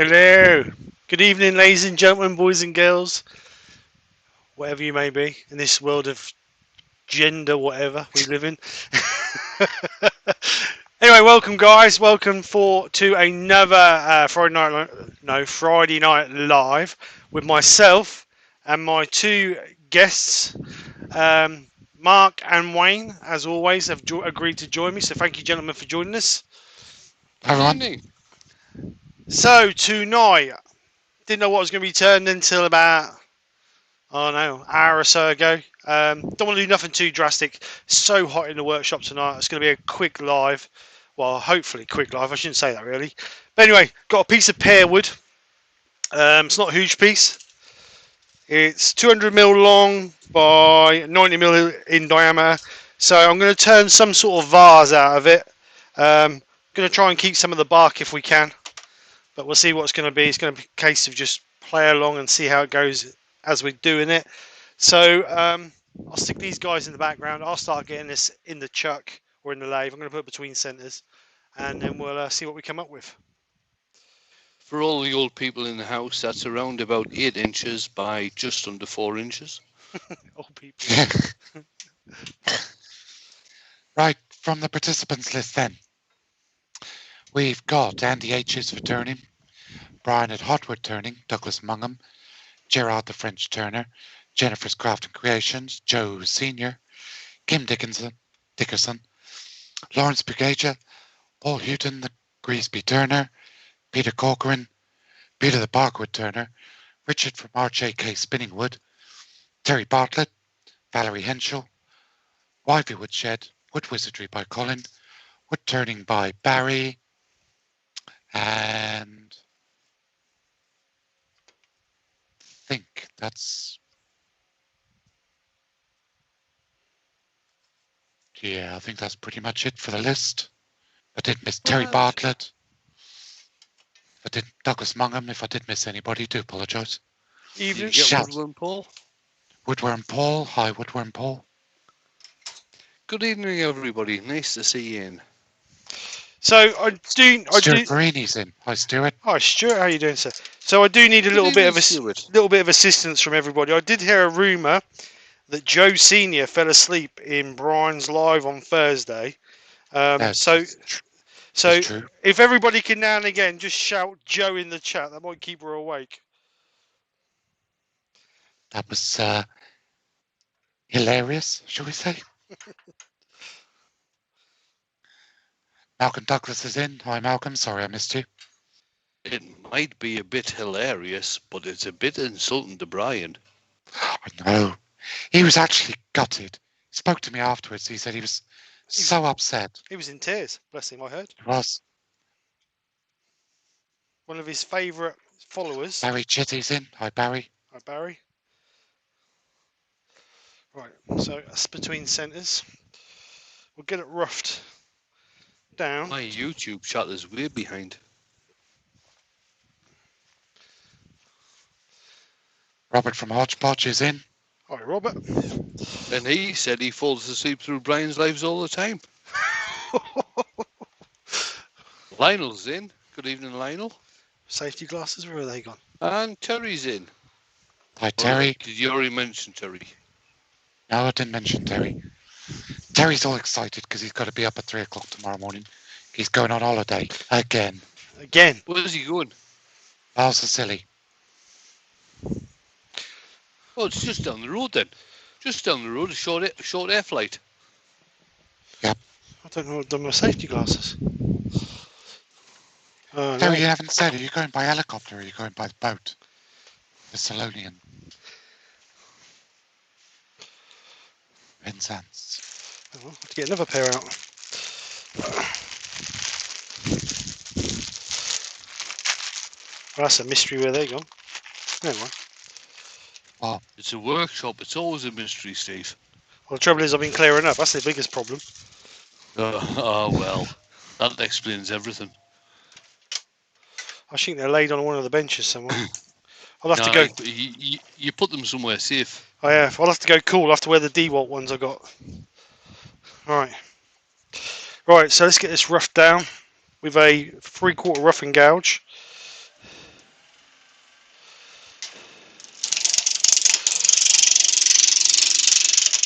Hello. Good evening, ladies and gentlemen, boys and girls, whatever you may be in this world of gender, whatever we live in. Anyway, welcome, guys. Welcome to another Friday night live with myself and my two guests, Mark and Wayne. As always, have agreed to join me. So thank you, gentlemen, for joining us. Good evening. So tonight, didn't know what was going to be turned until about, I don't know, hour or so ago. Don't want to do nothing too drastic. It's so hot in the workshop tonight. It's going to be a quick live. Well, hopefully quick live. I shouldn't say that really. But anyway, got a piece of pear wood. It's not a huge piece. It's 200mm long by 90mm in diameter. So I'm going to turn some sort of vase out of it. Going to try and keep some of the bark if we can. But we'll see what it's going to be. It's going to be a case of just play along and see how it goes as we're doing it. So I'll stick these guys in the background. I'll start getting this in the chuck or in the lathe. I'm going to put it between centres, and then we'll see what we come up with. For all the old people in the house, that's around about 8 inches by just under 4 inches. Old people. Right, from the participants list then. We've got Andy H's for turning, Brian at Hotwood Turning, Douglas Mungham, Gerard the French Turner, Jennifer's Craft and Creations, Joe Senior, Kim Dickerson, Lawrence Bugaja, Paul Houghton the Greasby Turner, Peter Corcoran, Peter the Barkwood Turner, Richard from RJK Spinning Wood, Terry Bartlett, Valerie Henschel, Wivey Woodshed, Wood Wizardry by Colin, Wood Turning by Barry, and I think that's, yeah, I think that's pretty much it for the list. I did miss Terry Bartlett. I did Douglas Mungham. If I did miss anybody, do apologise. Evening. Woodworm Paul. Woodworm Paul. Hi, Woodworm Paul. Good evening, everybody. Nice to see you in. So Stuart Barini's in. Hi, Stuart. Hi, Stuart. How you doing, sir? So I do need a little bit of assistance from everybody. I did hear a rumour that Joe Senior fell asleep in Brian's live on Thursday. So if everybody can now and again just shout Joe in the chat, that might keep her awake. That was hilarious, shall we say? Malcolm Douglas is in. Hi, Malcolm. Sorry I missed you. It might be a bit hilarious, but it's a bit insulting to Brian. I know. He was actually gutted. He spoke to me afterwards. He said he was so upset. He was in tears. Bless him, I heard. He was. One of his favourite followers. Barry Chitty's in. Hi, Barry. Hi, Barry. Right, so that's between centres. We'll get it roughed down. My YouTube chat is way behind. Robert from Hodgepodge is in. Hi, Robert. And he said he falls asleep through Brian's lives all the time. Lionel's in. Good evening, Lionel. Safety glasses, where are they gone? And Terry's in. Hi, Terry. Did you already mention Terry? No, I didn't mention Terry. Terry's all excited because he's got to be up at 3 o'clock tomorrow morning. He's going on holiday again. Where's he going? Balsacilly. Oh, it's just down the road then. Just down the road, a short air flight. Yep. I don't know what I've done with my safety glasses. Terry, you haven't said, are you going by helicopter or are you going by the boat? The Salonian. Penzance. I'll have to get another pair out. Well, that's a mystery where they're gone. Never mind. Well, it's a workshop. It's always a mystery, Steve. Well, the trouble is I've been clearing up. That's the biggest problem. Well, that explains everything. I think they're laid on one of the benches somewhere. I'll have to go. You put them somewhere safe. I have. I'll have to go cool. I'll have to wear the DeWalt ones I got. Right. Right, so let's get this roughed down with a 3/4 rough and gouge.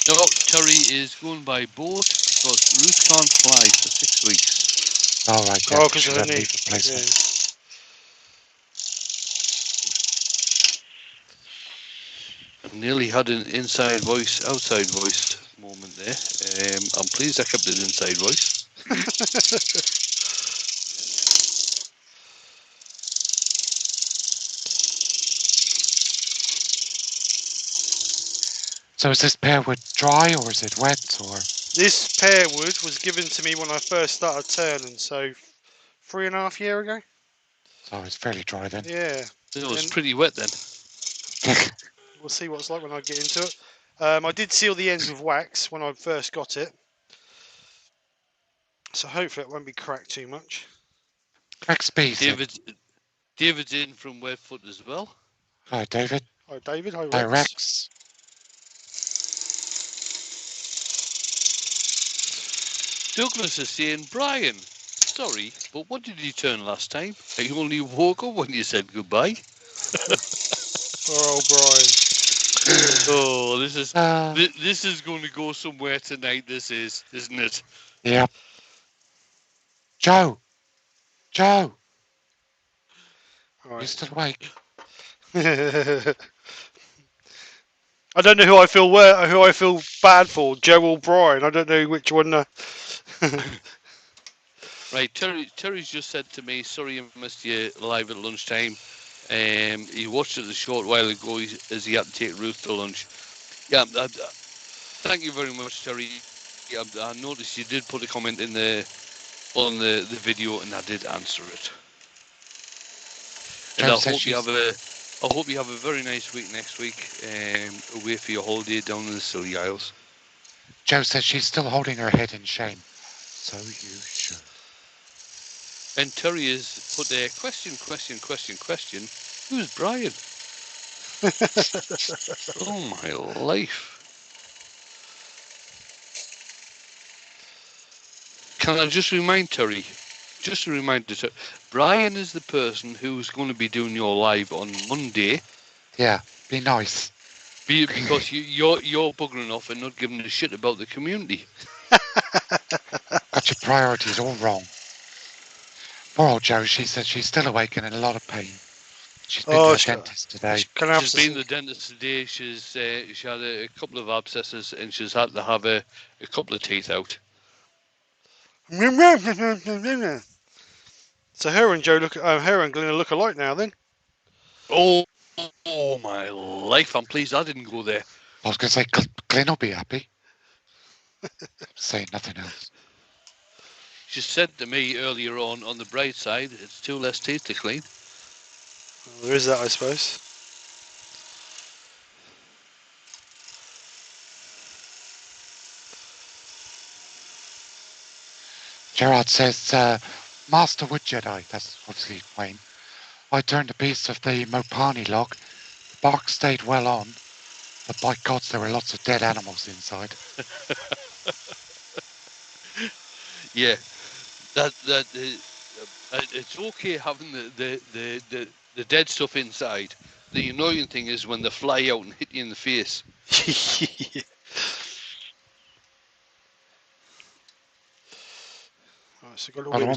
No, Terry is going by boat because Ruth can't fly for 6 weeks. All right, yeah, Oh, because because of she's the on knee. leave replacement. Yeah. I nearly had an inside voice, outside voice moment there. I'm pleased I kept it inside voice. So is this pear wood dry or is it wet or? This pear wood was given to me when I first started turning, so 3.5 years ago. So it's fairly dry then. Yeah, It was and pretty wet then. we'll see what it's like when I get into it. I did seal the ends with wax when I first got it, so hopefully it won't be cracked too much. Rex B said, David's in from Webfoot as well. hi David, Hi David, hi hi Rex. Rex. Douglas is saying, Brian, sorry, but what did you turn last time? I only woke up when you said goodbye. Oh, Brian. Oh, this is Uh, this is going to go somewhere tonight. This is, isn't it? Yep. Joe, Joe, All you right. still awake? I don't know who I feel bad for, Joe or Brian. I don't know which one. Right, Terry's just said to me, sorry I missed you live at lunchtime. He watched it a short while ago as he had to take Ruth to lunch. Yeah, thank you very much, Terry. Yeah, I noticed you did put a comment in on the video, and I did answer it. And Joe I says hope you she's. have a very nice week next week, away for your holiday down in the Scilly Isles. Joe says she's still holding her head in shame. So you should. And Terry has put there, question. Who's Brian? Oh my life. Can I just remind Terry, just a reminder, Brian is the person who's going to be doing your live on Monday. Yeah, be nice. Because you're buggering off and not giving a shit about the community. Got your priorities all wrong. Poor old Joe, she said she's still awake and in a lot of pain. She's been to the dentist today. She's gonna have She's to been see. to the dentist today. She had a couple of abscesses and she's had to have a couple of teeth out. So her and Joe her and Glenn look alike now. Then. Oh my life! I'm pleased I didn't go there. I was going to say, Glenn will be happy. Saying nothing else. She said to me earlier on the bright side, it's 2 less teeth to clean. Well, there is that, I suppose. Gerard says, Master Wood Jedi, that's obviously Wayne. I turned a piece of the Mopani log. The bark stayed well on, but by gods, there were lots of dead animals inside. Yeah, it's okay having the dead stuff inside. The annoying thing is when they fly out and hit you in the face. Right, so got a Well, little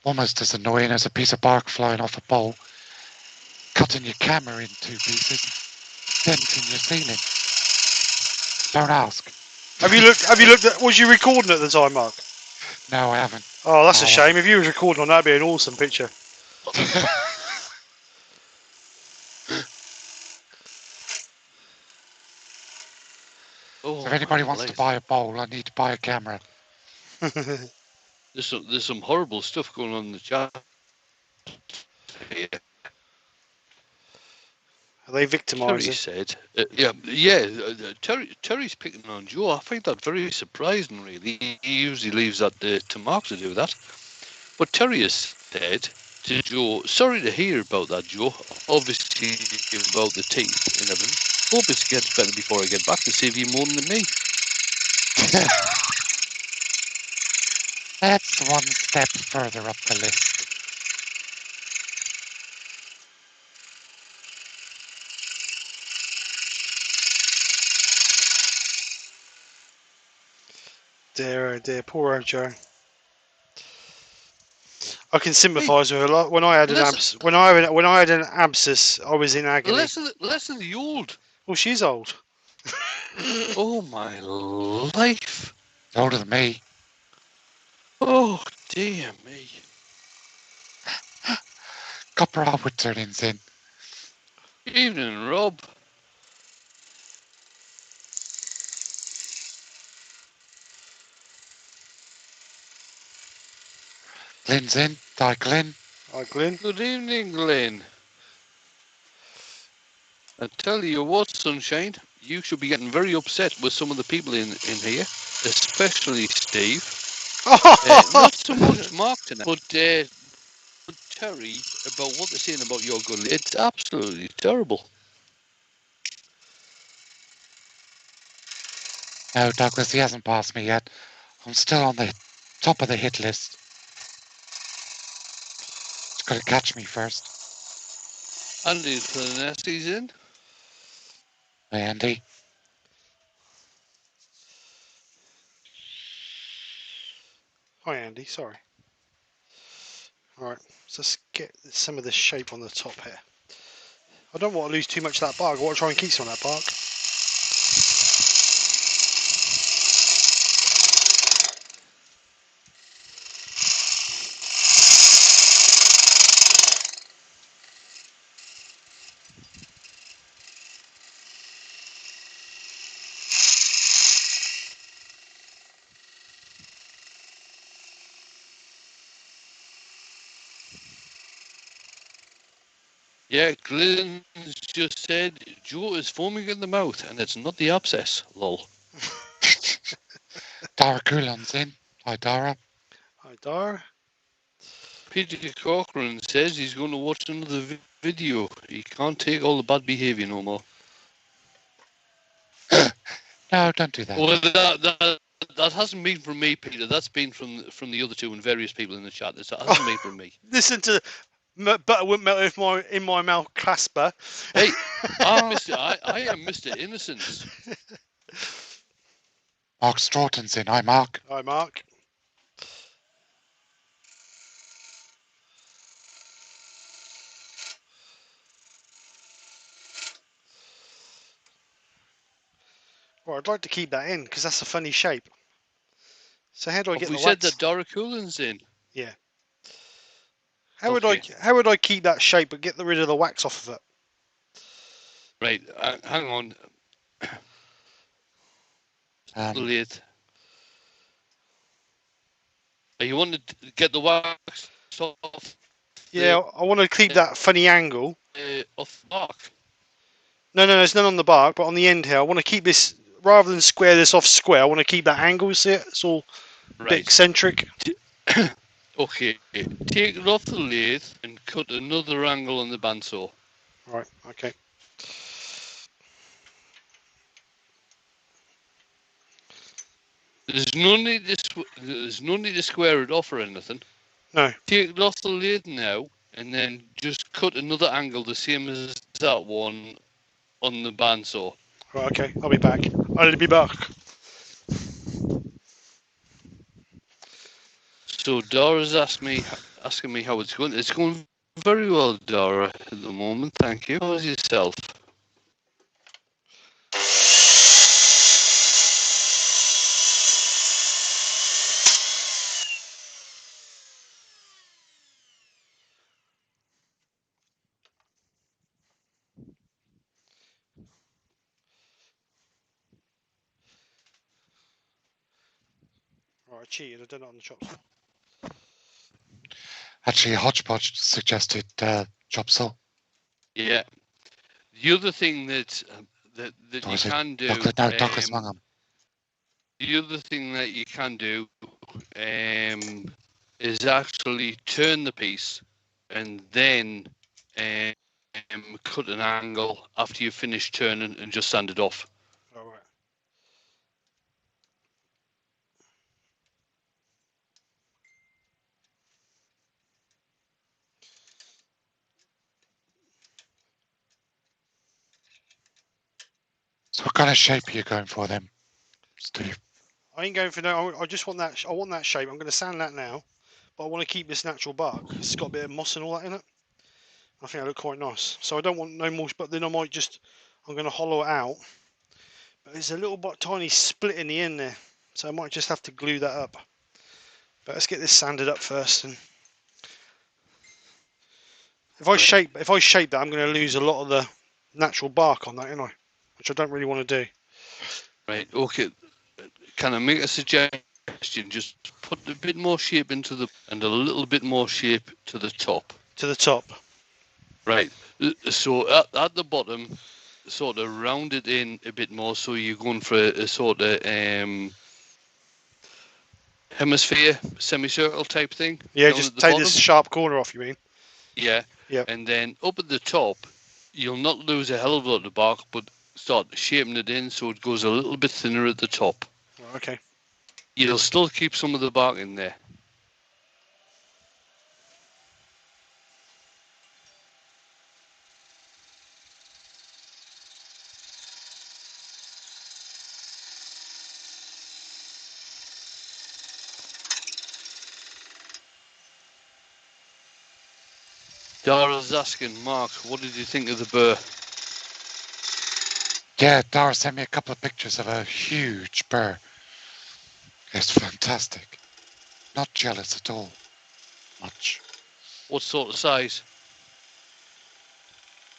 almost as annoying as a piece of bark flying off a bowl, cutting your camera in 2 pieces, denting your ceiling. Don't ask. Have you looked? Have you looked at? Was you recording at the time, Mark? No, I haven't. Oh, that's a shame. If you was recording on that, would be an awesome picture. Oh, So if anybody my wants to life. buy a bowl, I need to buy a camera. There's some horrible stuff going on in the chat here. Are they Terry victimising? said, Terry's picking on Joe. I find that very surprising, really. He usually leaves that to Mark to do that. But Terry has said to Joe, sorry to hear about that, Joe. Obviously, about the teeth and everything. Hope it gets better before I get back to save you more than me. That's one step further up the list. dear, oh dear, poor old Joe. I can sympathise with her a lot. When I had an when I had an abscess, I was in agony. Less of the old. Well, she's old. Oh my life. Older than me. Oh dear me. Copper wood turnings in. Evening, Rob. Glenn's in. Di Glenn. Hi, Glenn. Good evening, Glenn. I tell you what, Sunshine, you should be getting very upset with some of the people in here, especially Steve. Not so much Mark tonight, but Terry, about what they're saying about your good. It's absolutely terrible. No, Douglas, he hasn't passed me yet. I'm still on the top of the hit list. He's got to catch me first. Andy Clanessi's in. Hi, Andy. Hi, Andy. Sorry. All right, so let's get some of the shape on the top here. I don't want to lose too much of that bark. I want to try and keep some of that bark. Yeah, Glenn's just said Joe is foaming in the mouth, and it's not the abscess. Lol. Dara Coulon's in. Hi, Dara. Hi, Dara. Peter Corcoran says he's going to watch another video. He can't take all the bad behaviour no more. No, don't do that. Well, that hasn't been from me, Peter. That's been from the other two and various people in the chat. That hasn't been from me. Listen to butter wouldn't melt in my mouth, Casper. Hey, I am Mr. Innocence. Mark Stroughton's in. Hi, Mark. Hi, Mark. Well, I'd like to keep that in because that's a funny shape. So how do I get the wax? We said that Dara Coolan's in. Yeah. How would I keep that shape but get rid of the wax off of it? Right, hang on. Lathe. You want to get the wax off? Yeah, I want to keep that funny angle. Off the bark. No, there's none on the bark, but on the end here, I want to keep this, rather than square this off square, I want to keep that angle, see it? It's all a bit eccentric. Okay, take it off the lathe and cut another angle on the bandsaw. Right, okay. There's no need to square it off or anything. No. Take it off the lathe now, and then just cut another angle the same as that one on the bandsaw. Right, okay, I'll be back. I'll be back. So Dara's asking me how it's going. It's going very well, Dara, at the moment. Thank you. How's yourself? Right, I cheated. I done it on the chop saw. Actually, Hodgepodge suggested chop saw. Yeah. The other thing that you can do. Douglas Mangum. The other thing that you can do is actually turn the piece and then cut an angle after you finish turning and just sand it off. All right. So what kind of shape are you going for then, Steve? I ain't going for no. I just want that. I want that shape. I'm going to sand that now, but I want to keep this natural bark. It's got a bit of moss and all that in it. I think it look quite nice. So I don't want no more. But then I might just. I'm going to hollow it out. But there's a little tiny split in the end there, so I might just have to glue that up. But let's get this sanded up first. And if I shape that, I'm going to lose a lot of the natural bark on that, ain't I? Which I don't really want to do. Right. Okay. Can I make a suggestion? Just put a bit more shape into the and a little bit more shape to the top. To the top. Right. So at the bottom, sort of round it in a bit more. So you're going for a sort of hemisphere, semicircle type thing. Yeah, down just at the take bottom. this sharp corner off. You mean? Yeah. Yep. And then up at the top, you'll not lose a hell of a lot of bark, but start shaping it in so it goes a little bit thinner at the top. Okay. You'll still keep some of the bark in there. Dara's asking, Mark, what did you think of the burr? Yeah, Dara sent me a couple of pictures of a huge burr. It's fantastic. Not jealous at all. Much. What sort of size?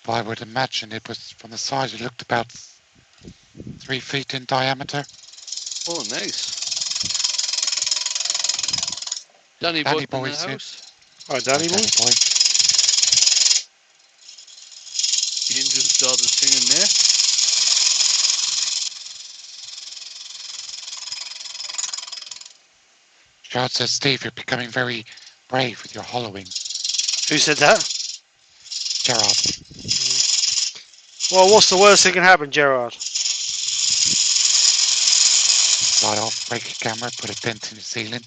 But I would imagine it was, from the size, it looked about 3 feet in diameter. Oh, nice. Danny Danny Boy in the Boy's here. house. All right, Danny boy. Boy. Ian just started singing there. Gerard says, Steve, you're becoming very brave with your hollowing. Who said that? Gerard. Well, what's the worst that can happen, Gerard? Slide off, break your camera, put a dent in the ceiling.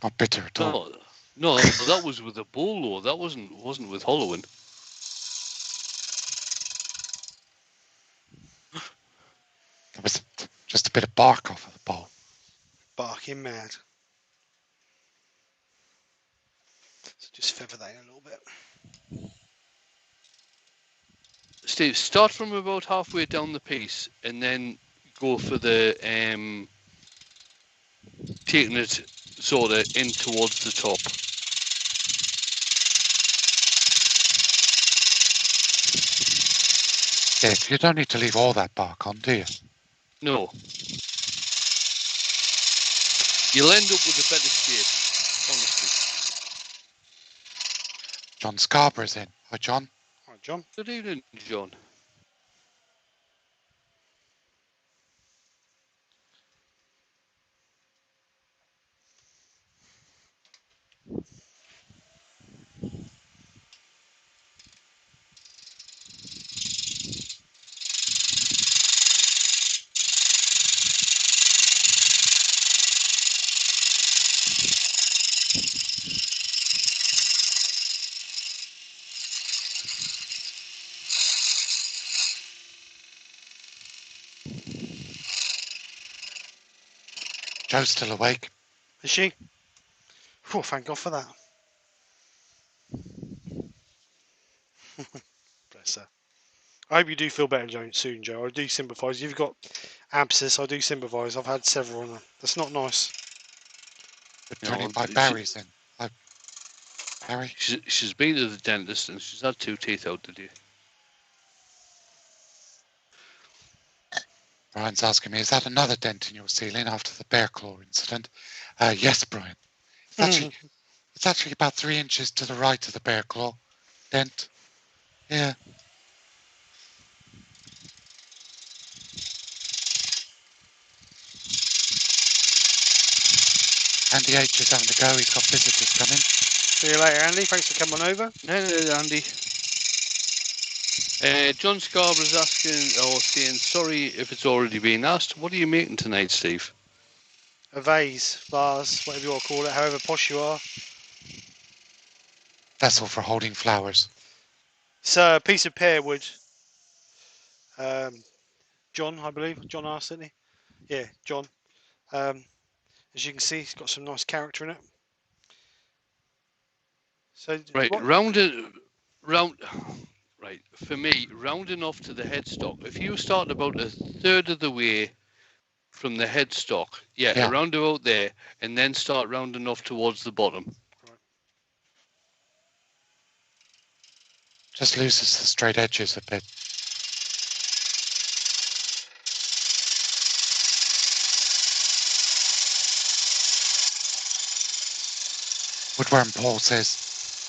Not bitter at all. No, that was with a bolo. That wasn't with hollowing. There was just a bit of bark off of the bowl. Barking mad. So just feather that in a little bit. Steve, start from about halfway down the piece and then go for the taking it sort of in towards the top. Yeah, you don't need to leave all that bark on, do you? No. You'll end up with a better shape, honestly. John Scarborough's in. Hi, John. All right, John. Good evening, John. Joe's still awake. Is she? Oh, thank God for that. Bless her. I hope you do feel better, Joe, soon, Joe. I do sympathise. You've got abscess. I do sympathise. I've had several of them. That's not nice. Turning by Barry's in. Hi, Barry. She's been to the dentist and she's had 2 teeth out today. Brian's asking me, is that another dent in your ceiling after the bear claw incident? Yes, Brian. It's actually about 3 inches to the right of the bear claw dent. Yeah. Andy H is having to go. He's got visitors coming. See you later, Andy. Thanks for coming over. No, Andy. John Scarborough's asking or saying, sorry if it's already been asked, what are you making tonight, Steve? A vase, vase, whatever you want to call it, however posh you are. Vessel for holding flowers. It's a piece of pear wood. John, I believe. John asked, didn't he? Yeah, John. As you can see, it's got some nice character in it. So Right, what? round. Right, for me, rounding off to the headstock. If you start about a third of the way from the headstock, yeah, Yeah. around about there, and then start rounding off towards the bottom. Right. Just loses the straight edges a bit. Woodworm Paul says,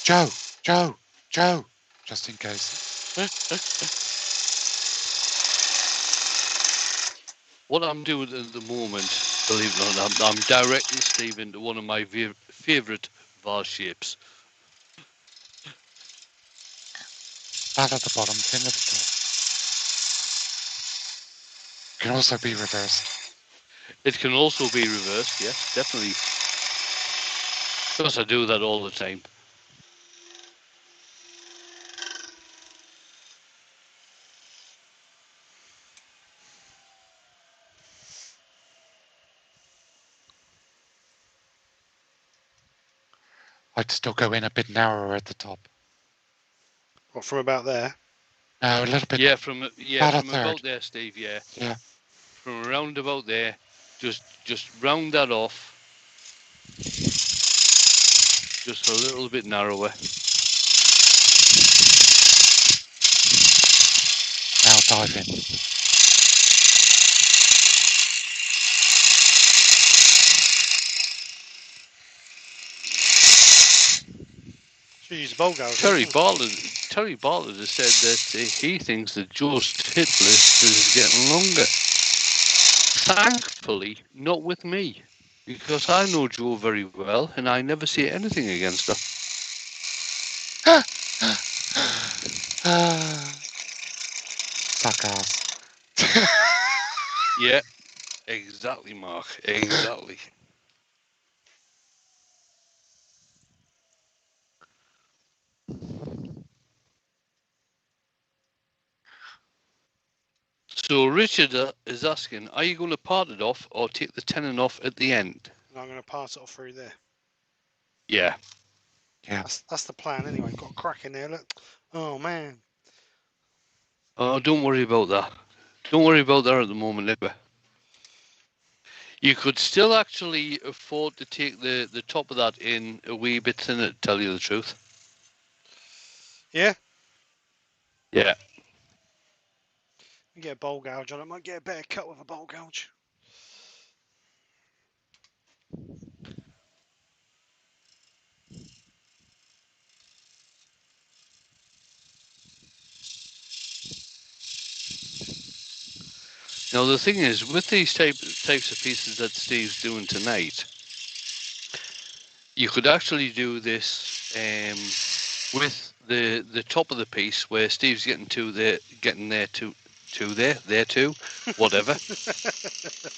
Joe, Joe, Joe, just in case. What I'm doing at the moment, believe it or not, I'm directing Steve into one of my favourite vase shapes. Flat at the bottom, thin at the top. Can also be reversed. It can also be reversed, yes, definitely. Because I do that all the time. I'd still go in a bit narrower at the top. What, from about there? No, a little bit. Yeah, from about a about third. there, Steve. Yeah, Yeah. from around about there, just round that off, just a little bit narrower. Now dive in. Should use a bowl gouge. Terry Bartlett has said that he thinks that Joe's hit list is getting longer. Thankfully, not with me, because I know Joe very well, and I never say anything against her. Suck ass. Yeah, exactly, Mark. Exactly. So Richard is asking, are you going to part it off or take the tenon off at the end? And I'm going to pass it off through there. Yeah. Yeah. That's the plan anyway. Got a crack in there. Look. Oh man. Oh, don't worry about that. Don't worry about that at the moment, anyway. You could still actually afford to take the top of that in a wee bit thinner, to tell you the truth. Yeah. Yeah. Get a bowl gouge on it. Might get a better cut with a bowl gouge. Now the thing is, with these types of pieces that Steve's doing tonight, you could actually do this with the top of the piece where Steve's getting there too, whatever.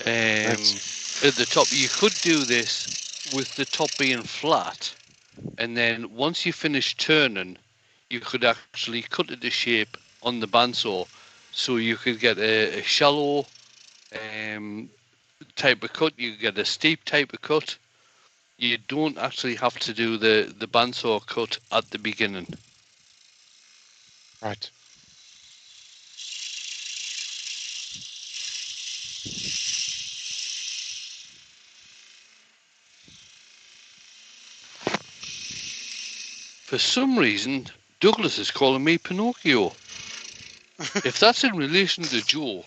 At the top, you could do this with the top being flat, and then once you finish turning, you could actually cut it to shape on the bandsaw, so you could get a shallow type of cut. You get a steep type of cut. You don't actually have to do the bandsaw cut at the beginning. Right. For some reason, Douglas is calling me Pinocchio. If that's in relation to Joe,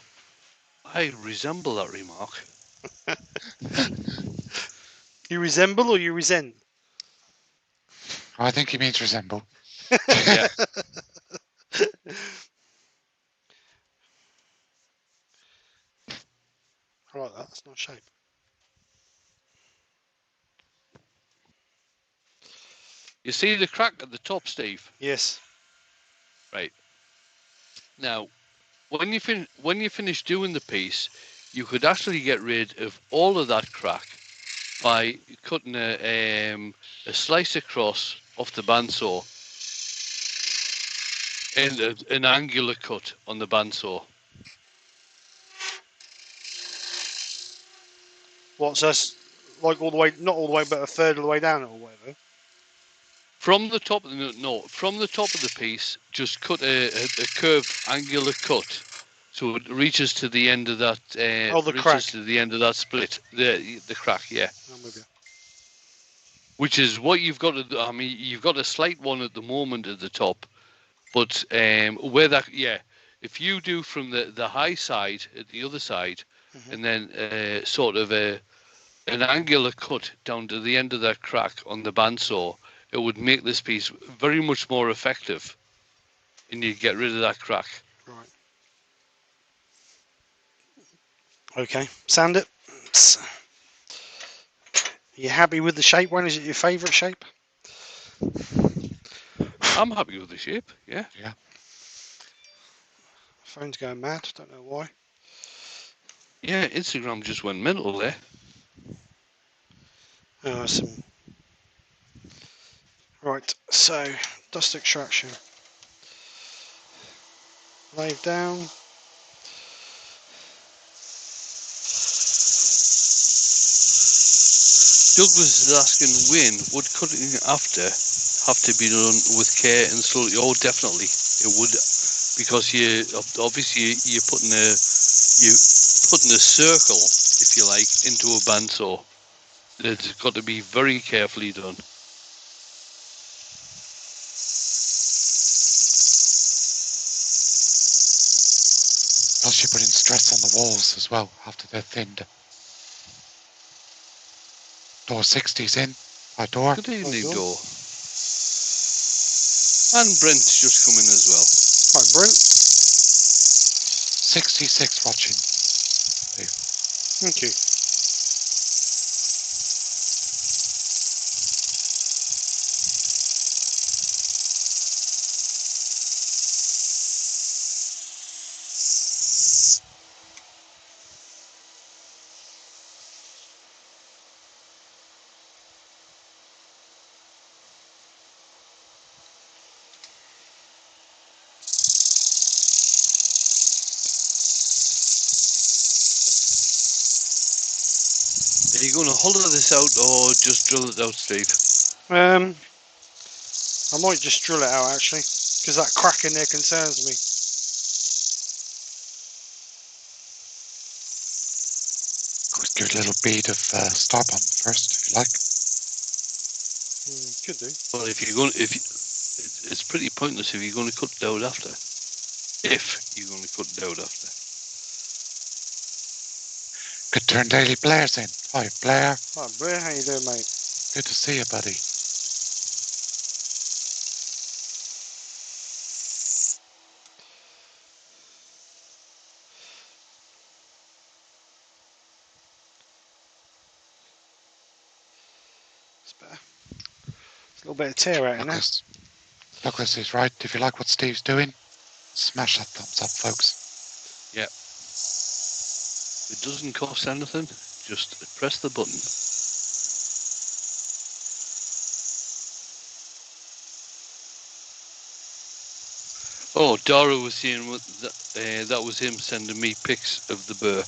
I resemble that remark. You resemble or you resent? I think he means resemble. Yeah. I like that. That's not shape. You see the crack at the top, Steve? Yes. Right. Now, when you finish doing the piece, you could actually get rid of all of that crack by cutting a slice across off the bandsaw and an angular cut on the bandsaw. What's us like all the way? Not all the way, but a third of the way down, or whatever. From the top of from the top of the piece, just cut a curved angular cut, so it reaches to the end of that. Oh, the reaches crack. to the end of that split, the crack, yeah. I'm with you. Which is what you've got to. I mean, you've got a slight one at the moment at the top, but where that, yeah, if you do from the high side at the other side, and then sort of an angular cut down to the end of that crack on the bandsaw, it would make this piece very much more effective, and you get rid of that crack. Right. Okay. Sand it. You happy with the shape? When is it your favourite shape? I'm happy with the shape. Yeah. Yeah. Phone's going mad. Don't know why. Yeah. Instagram just went mental there. Oh, some. Right. So dust extraction. Lay down. Douglas is asking, when would cutting after have to be done with care and slowly? Oh, definitely it would, because you obviously you're putting a circle, if you like, into a bandsaw. It's got to be very carefully done. Plus, you're putting stress on the walls as well after they're thinned. Door 60's in. Our door. Good evening, door. Door. And Brent's just come in as well. Hi, Brent. 66 watching. Thank you. Are you going to hollow this out or just drill it out, Steve? I might just drill it out actually, because that crack in there concerns me. Give it a little bead of StarBond first, if you like. Could do. Well, it's pretty pointless if you're going to cut it out after. If you're going to cut it out after. Good turn, Daily. Blair's in. Hi, Blair. Hi, Blair. How you doing, mate? Good to see you, buddy. It's better. There's a little bit of tear out in there. Douglas is right. If you like what Steve's doing, smash that thumbs up, folks. Yeah. It doesn't cost anything. Just press the button. Oh, Dara was saying that was him sending me pics of the burr.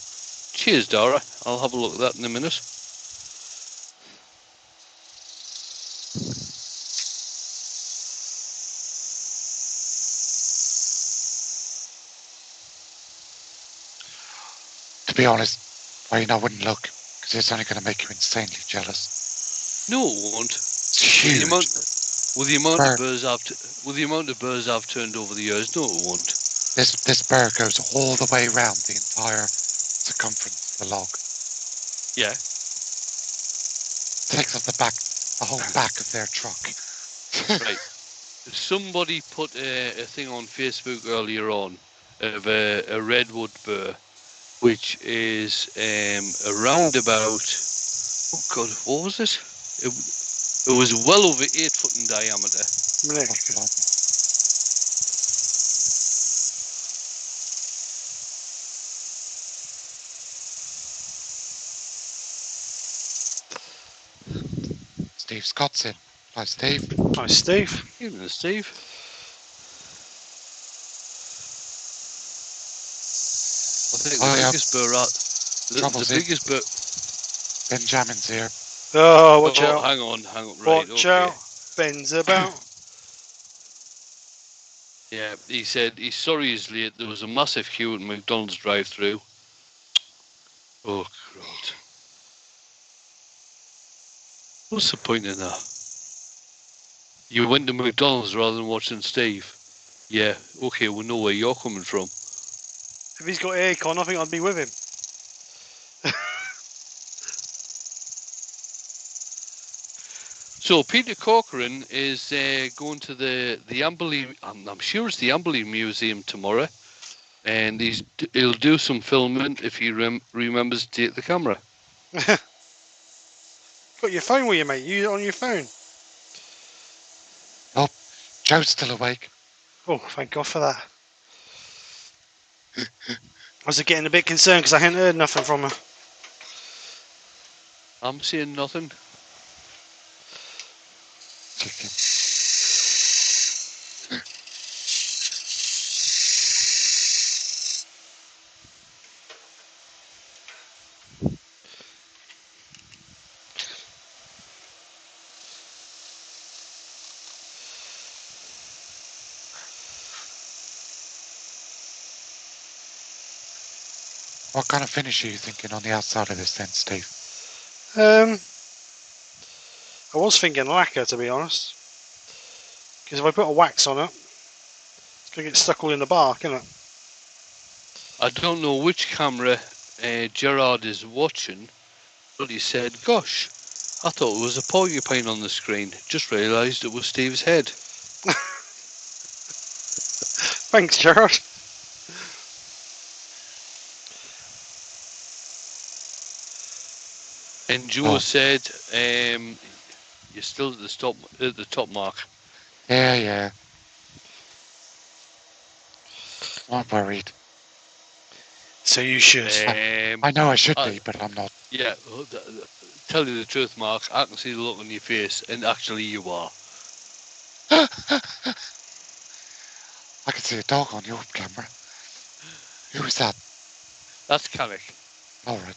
Cheers, Dara. I'll have a look at that in a minute. To be honest, I wouldn't look, because it's only going to make you insanely jealous. No, it won't. It's huge. With the amount of burrs I've turned over the years, no, it won't. This burr goes all the way around the entire circumference of the log. Yeah. Takes up the whole back of their truck. Right. Somebody put a thing on Facebook earlier on of a redwood burr, which is around about, oh God, what was it? It was well over 8 foot in diameter. Steve Scott's in. Hi, Steve. Hi, Steve. Evening, Steve. I think the biggest burr out. The biggest burr. Benjamin's here. Oh, watch Oh, out. hang on. Right, Watch okay. out. Ben's about. Yeah, he said he's sorry he's late. There was a massive queue at McDonald's drive-through. Oh, God. What's the point in that? You went to McDonald's rather than watching Steve? Yeah, okay, we know where you're coming from. If he's got aircon, I think I'd be with him. So Peter Corcoran is going to the Amberley. I'm sure it's the Amberley Museum tomorrow, and he'll do some filming if he remembers to take the camera. Got your phone with you, mate. You on your phone? Oh, Joe's still awake. Oh, thank God for that. I was getting a bit concerned because I hadn't heard nothing from her. I'm seeing nothing. Chicken. What kind of finish are you thinking on the outside of this then, Steve? I was thinking lacquer, to be honest. Because if I put a wax on it, it's going to get stuck all in the bark, isn't it? I don't know which camera Gerard is watching, but he said, gosh, I thought it was a porcupine on the screen. Just realised it was Steve's head. Thanks, Gerard. And Joe said, you're still at the top mark. Yeah. I'm worried. So you should. I know I should be, but I'm not. Yeah, tell you the truth, Mark, I can see the look on your face, and actually you are. I can see a dog on your camera. Who is that? That's Carrick. All right.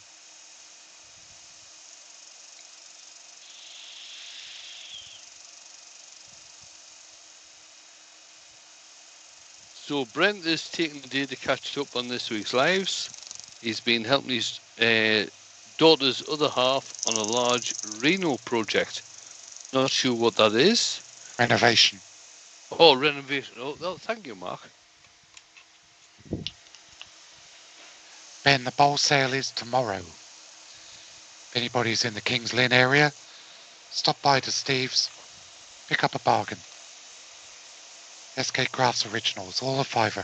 So Brent is taking the day to catch up on this week's lives. He's been helping his daughter's other half on a large Reno project. Not sure what that is. Renovation. Oh, renovation. Oh, thank you, Mark. Ben, the bowl sale is tomorrow. If anybody's in the Kings Lynn area, stop by to Steve's. Pick up a bargain. SK Krafts Originals, all a $5.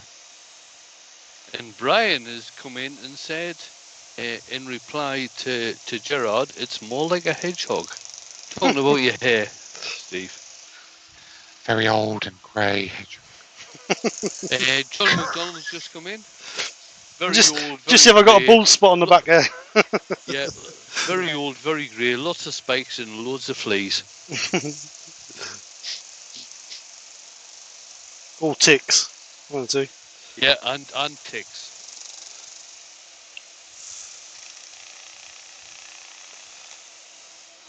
And Brian has come in and said, in reply to Gerard, it's more like a hedgehog. Talking about your hair, Steve. Very old and grey hedgehog. John McDonald's just come in. Very Just old. see if I got a bald spot on the back there. Yeah, very old, very grey, lots of spikes and loads of fleas. All ticks. 1, 2. Yeah, and ticks.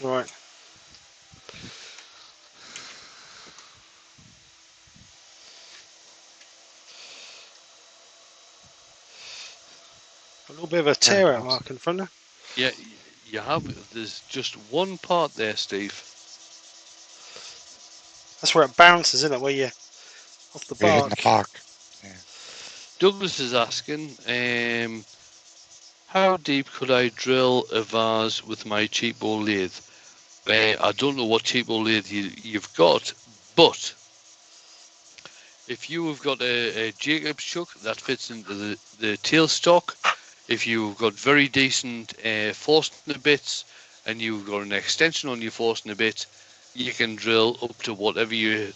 Right. A little bit of a tear out mark in front of. Yeah, you have. There's just one part there, Steve. That's where it bounces, isn't it? Where you off the bark. In the bark. Yeah. Douglas is asking, how deep could I drill a vase with my cheapo lathe? I don't know what cheapo lathe you've got, but if you have got a Jacob's chuck that fits into the tailstock, if you've got very decent Forstner bits and you've got an extension on your Forstner bit, you can drill up to whatever you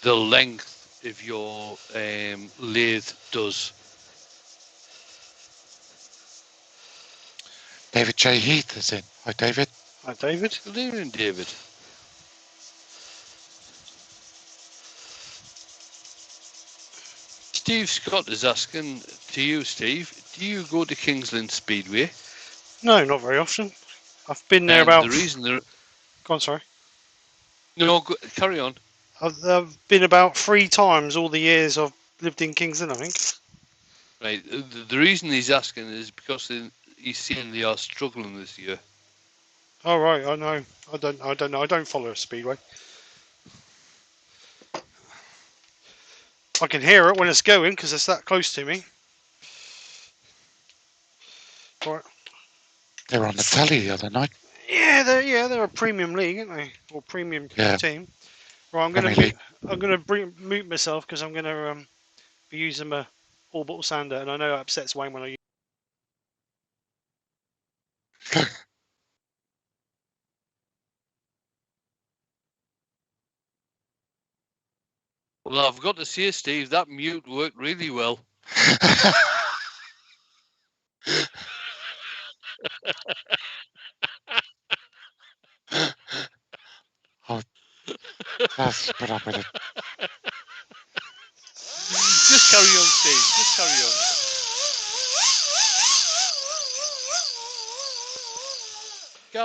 the length of your lathe does. David J. Heath is in. Hi, David. Hi, David. Good evening, David. Steve Scott is asking to you, Steve, do you go to Kings Lynn Speedway? No, not very often. I've been there And about. the reason they're Go on, sorry. carry on. I've been about 3 times all the years I've lived in Kingston, I think. Right. The reason he's asking is because he's seeing they are struggling this year. Oh right, I know. I don't know. I don't follow a speedway. I can hear it when it's going because it's that close to me. Right. They were on the telly the other night. Yeah, they're a premium league, aren't they? Or premium team. Right, I'm gonna mute myself because I'm gonna be using my orbital sander, and I know it upsets Wayne when I use. Well, I've got to say, Steve, that mute worked really well. Oh, that's put up with it. Just carry on, Steve. Just carry on.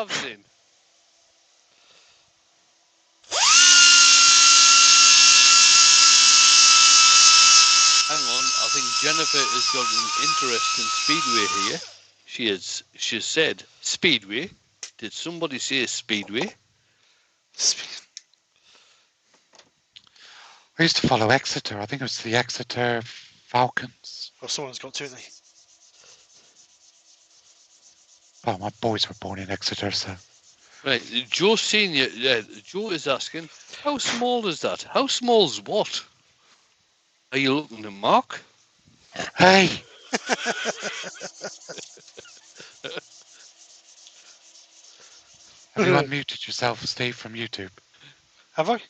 Gav's in. Hang on, I think Jennifer has got an interest in Speedway here. She said Speedway. Did somebody say Speedway? I used to follow Exeter. I think it was the Exeter Falcons. Oh, someone's got to, haven't they? Oh, my boys were born in Exeter, so. Right, Joe Senior. Joe is asking, how small is that? How small's what? Are you looking to Mark? Hey! Have you unmuted yourself, Steve, from YouTube? Have I?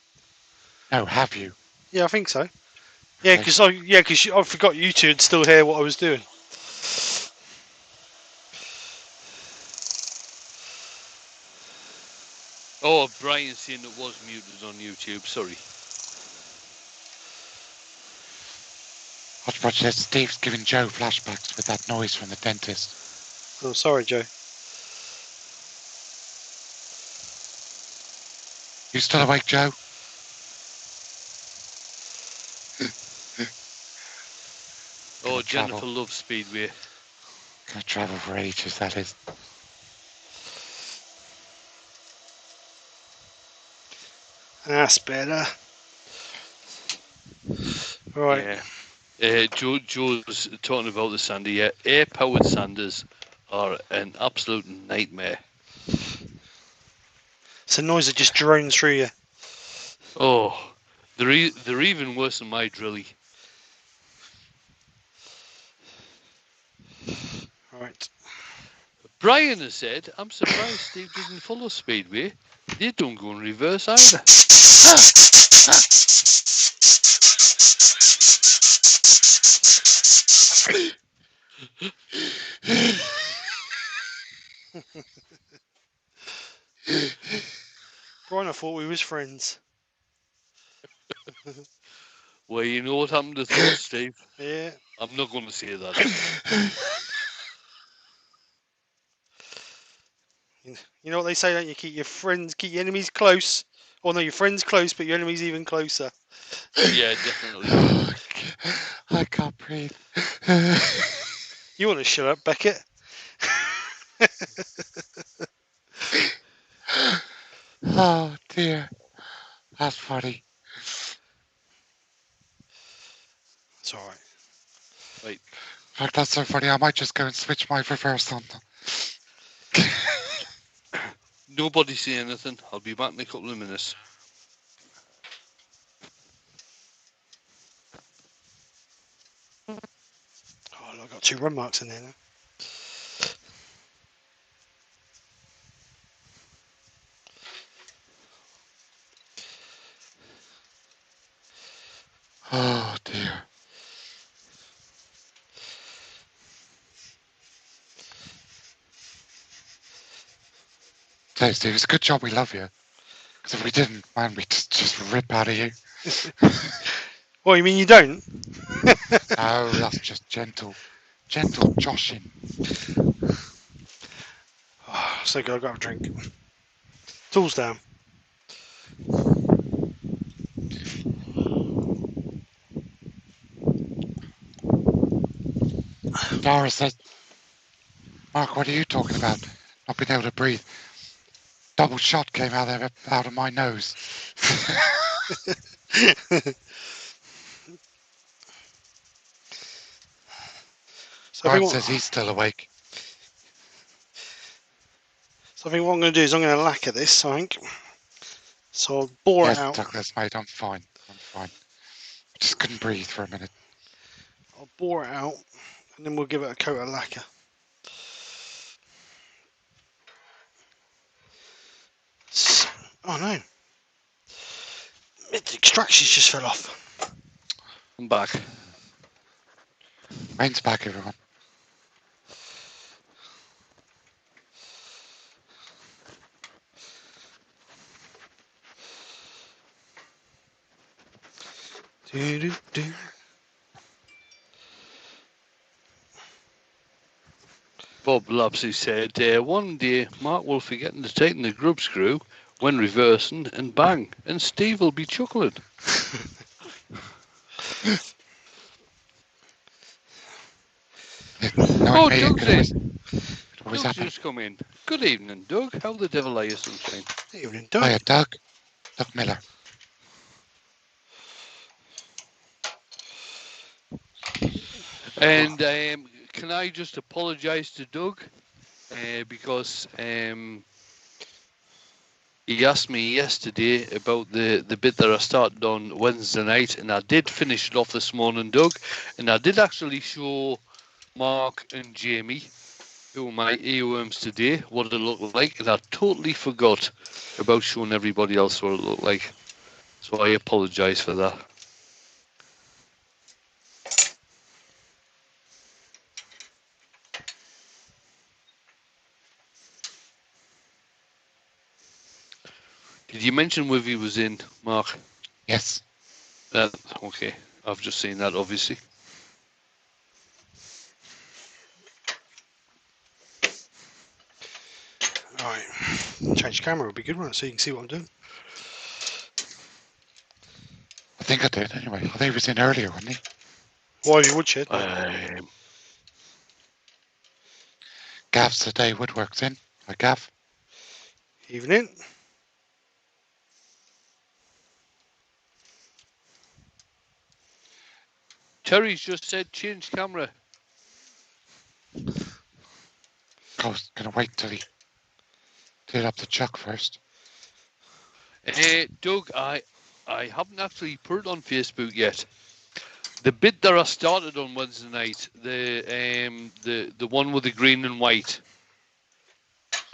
No, have you? Yeah, I think so. Yeah, because I forgot you two would still hear what I was doing. Oh, Brian's saying it was muted on YouTube. Sorry. Watch this. Steve's giving Joe flashbacks with that noise from the dentist. Oh, sorry, Joe. You still awake, Joe? Oh, Jennifer loves Speedway. Gonna travel for ages, that is. That's better. Right. Yeah. Joe's talking about the sander. Yeah, air-powered sanders are an absolute nightmare. It's a noise that just drones through you. Oh, they're even worse than my drilly. Right. Brian has said, I'm surprised Steve doesn't follow Speedway. They don't go in reverse either. Brian, I thought we was friends. Well, you know what happened to thoughts, Steve? Yeah. I'm not going to say that. You know what they say, don't you? Keep your enemies close. Or no, your friends close, but your enemies even closer. Yeah, definitely. I can't breathe. You want to shut up, Beckett? Oh dear. That's funny. It's alright. Right. In fact, that's so funny. I might just go and switch my reverse on. Nobody say anything. I'll be back in a couple of minutes. Oh, I've got 2 run marks in there now. Oh dear. Thanks, Steve. It's a good job we love you. Because if we didn't, man, we'd just rip out of you. What, you mean you don't? No, that's just gentle joshing. So good, I've got a drink. Tools down. Dara says, Mark, what are you talking about? Not being able to breathe. Double shot came out of my nose. So Grant says he's still awake. I think what I'm going to do is I'm going to lacquer this, I think. So I'll bore it Yes, out. Douglas, mate, I'm fine. I just couldn't breathe for a minute. I'll bore it out, and then we'll give it a coat of lacquer. So, oh no. The extractions just fell off. I'm back. Rain's back, everyone. Do. Bob Lapsy said, one day Mark will forget to tighten the grub screw when reversing, and bang, and Steve will be chuckling. Knowing me, Doug's it in. always Doug's happen. just come in. Good evening, Doug. How the devil are you, sunshine? Evening, Doug. Hiya, Doug. Doug Miller. And can I just apologise to Doug because he asked me yesterday about the bit that I started on Wednesday night, and I did finish it off this morning, Doug, and I did actually show Mark and Jamie, who are my earworms today, what it looked like, and I totally forgot about showing everybody else what it looked like. So I apologise for that. Did you mention whether he was in, Mark? Yes. Okay, I've just seen that, obviously. Alright. Change camera would be good, one, so you can see what I'm doing. I think I did, anyway. I think he was in earlier, wasn't he? Why have you woodshed? Gav's today, Woodworks in. Hi, Gav. Evening. Terry's just said change camera. I was going to wait till he did up the chuck first. Doug, I haven't actually put it on Facebook yet. The bit that I started on Wednesday night, the one with the green and white.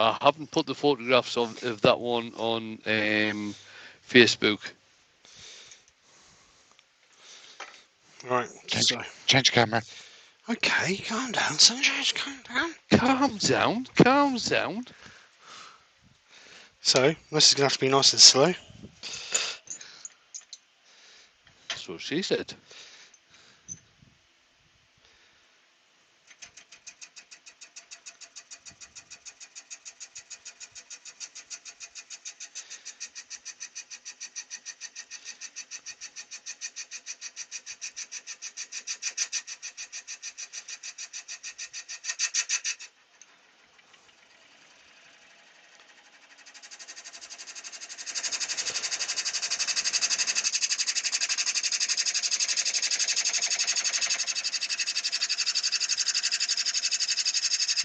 I haven't put the photographs of that one on Facebook. Right. Change camera. Okay, calm down, sunshine. Calm down. Calm down. So this is gonna have to be nice and slow. That's what she said.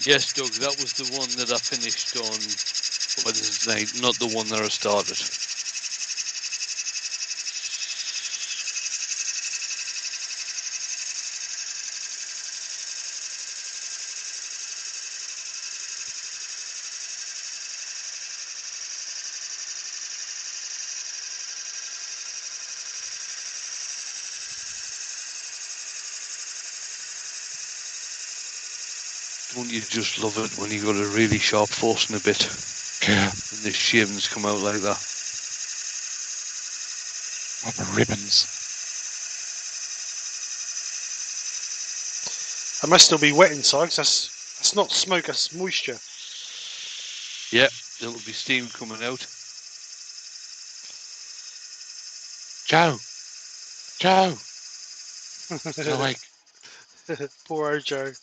Yes, Doug, that was the one that I finished on Wednesday night, not the one that I started. Don't you just love it when you got a really sharp forcing a bit? Yeah. And the shavings come out like that. Proper ribbons. I must still be wet inside, 'cause that's not smoke, that's moisture. Yeah, there'll be steam coming out. Joe. Joe. Still awake. Poor old Joe.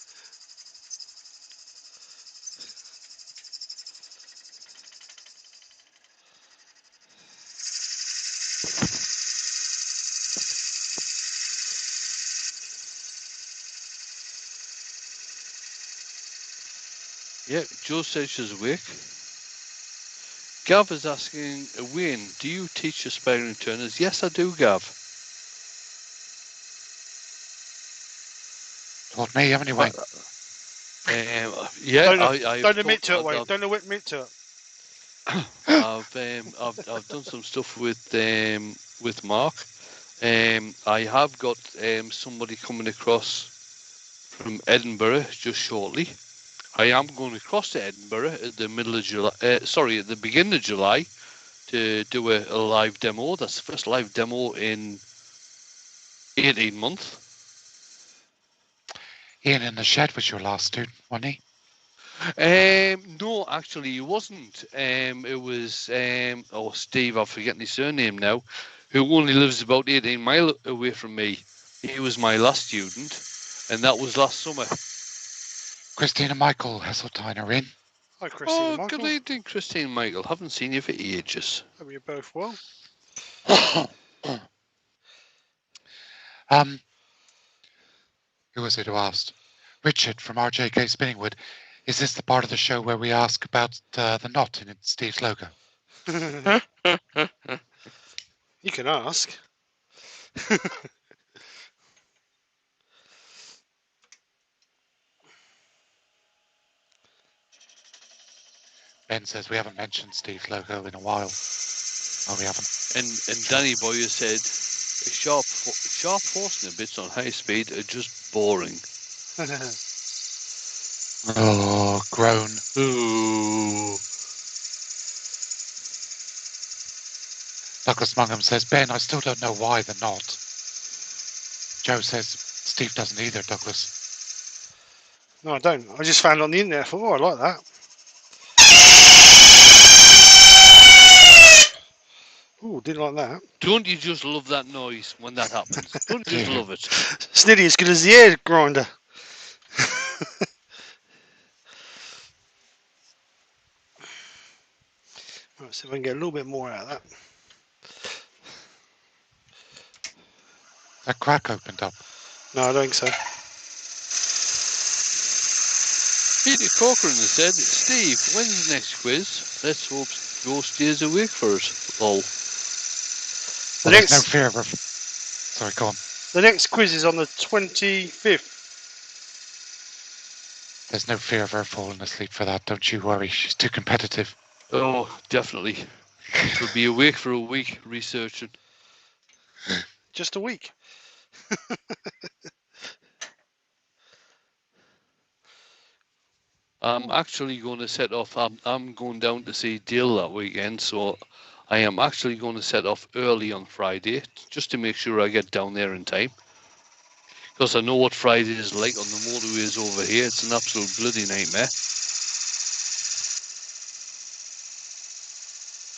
Yeah, Joe says she's awake. Gav is asking, Wayne, do you teach aspiring turners? Yes, I do, Gav. Told me, haven't you, Wayne? Yeah, Don't admit to it, Wayne. Don't admit to it. I've done some stuff with Mark. I have got somebody coming across from Edinburgh just shortly. I am going across to Edinburgh at the middle of July. At the beginning of July, to do a live demo. That's the first live demo in 18 months. Ian in the shed was your last student, wasn't he? No, actually, he wasn't. It was Steve. I'm forgetting his surname now. Who only lives about 18 miles away from me. He was my last student, and that was last summer. Christina Michael Heseltine are in. Hi, Christina Oh, Michael. good evening, Christine Michael. Haven't seen you for ages. Hope you're both well. Who was it who asked? Richard from RJK Spinningwood. Is this the part of the show where we ask about the knot in Steve's logo? You can ask. Ben says we haven't mentioned Steve's logo in a while. Oh, we haven't. And Danny Boyer said, sharp forcing bits on high speed are just boring. Oh, groan. Ooh. Douglas Mungham says, Ben, I still don't know why the knot. Joe says, Steve doesn't either, Douglas. No, I don't. I just found it on the internet. I thought, oh, I like that. Ooh, didn't like that. Don't you just love that noise when that happens? Don't you just love it? It's nearly as good as the air grinder. Right, see if I can get a little bit more out of that. That crack opened up. No, I don't think so. Peter Corcoran has said, Steve, when's the next quiz? Let's hope Joe stays awake for it. Lol. There's no fear of her. Sorry, go on. The next quiz is on the 25th. There's no fear of her falling asleep for that. Don't you worry. She's too competitive. Oh, definitely. She'll be awake for a week researching. Just a week. I'm actually going to set off. I'm going down to see Dale that weekend, so I am actually going to set off early on Friday just to make sure I get down there in time. Because I know what Friday is like on the motorways over here. It's an absolute bloody nightmare.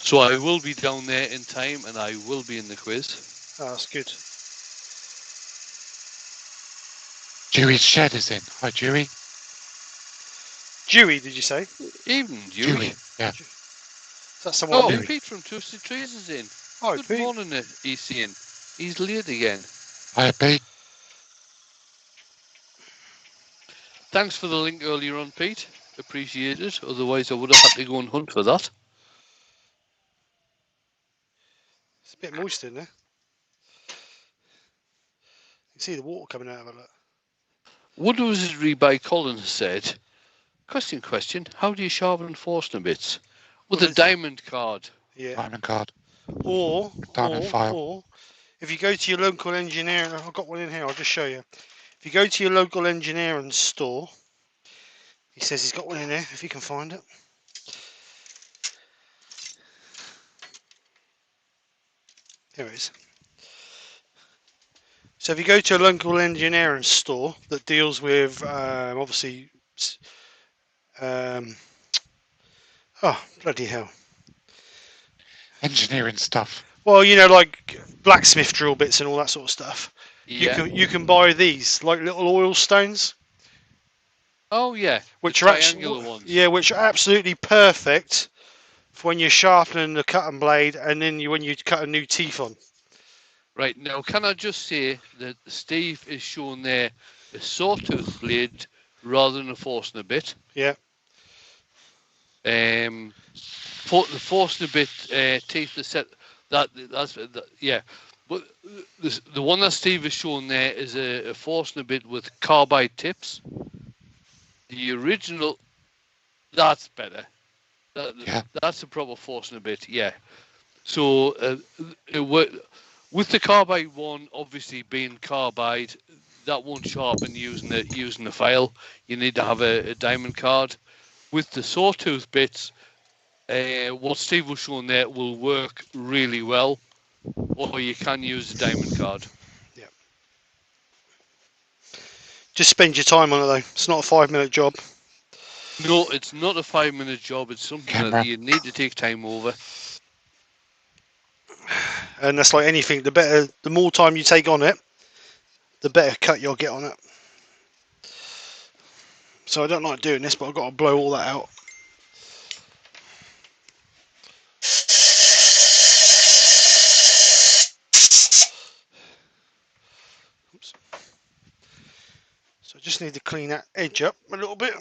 So I will be down there in time, and I will be in the quiz. Oh, that's good. Dewey's shed is in. Hi, Dewey. Dewey, did you say? Evening, Dewey. Yeah. Is that someone Oh, new? Pete from Twisted Trees is in. Oh, Good Pete. morning, he's in. He's late again. Hi, Pete. Thanks for the link earlier on, Pete. Appreciate it. Otherwise, I would have had to go and hunt for that. It's a bit moist in there. You can see the water coming out of it. Look. Wood Wizardry by Collins said, question, how do you sharpen Forstner bits? With a diamond card. Yeah. Diamond card. Or file. If you go to your local engineer, I've got one in here, I'll just show you. If you go to your local engineering store, he says he's got one in there, if you can find it. Here it is. So if you go to a local engineering store that deals with, obviously, Oh, bloody hell. Engineering stuff. Well, you know, like blacksmith drill bits and all that sort of stuff. Yeah. You can buy these, like little oil stones, Oh yeah, the which are triangular actually, ones. yeah, which are absolutely perfect for when you're sharpening the cutting blade and then when you cut a new teeth on. Right, now can I just say that Steve is showing there a sawtooth blade rather than a forcing a bit. Yeah. The forcing a bit teeth are set yeah. But the one that Steve is showing there is a forcing a bit with carbide tips. The original, that's better. Yeah. That's a proper forcing a bit, yeah. So with the carbide one, obviously being carbide, that won't sharpen using the file. You need to have a diamond card. With the sawtooth bits, what Steve was showing there will work really well, or you can use a diamond card. Yeah. Just spend your time on it though. It's not a 5-minute job. No, it's not a 5-minute job. It's something that Camera. you need to take time over. And that's like anything. The more time you take on it, the better cut you'll get on it. So I don't like doing this, but I've got to blow all that out. Oops. So I just need to clean that edge up a little bit.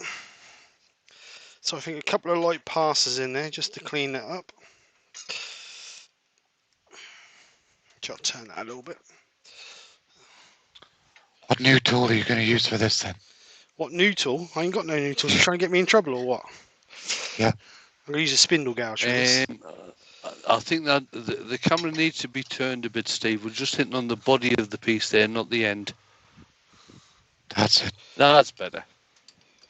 So I think a couple of light passes in there just to clean that up. I'll turn that a little bit. What new tool are you going to use for this then? What new tool? I ain't got no new tools. You trying to get me in trouble or what? Yeah. I'm going to use a spindle gouge for this. I think that the camera needs to be turned a bit, Steve. We're just hitting on the body of the piece there, not the end. That's it. That's better.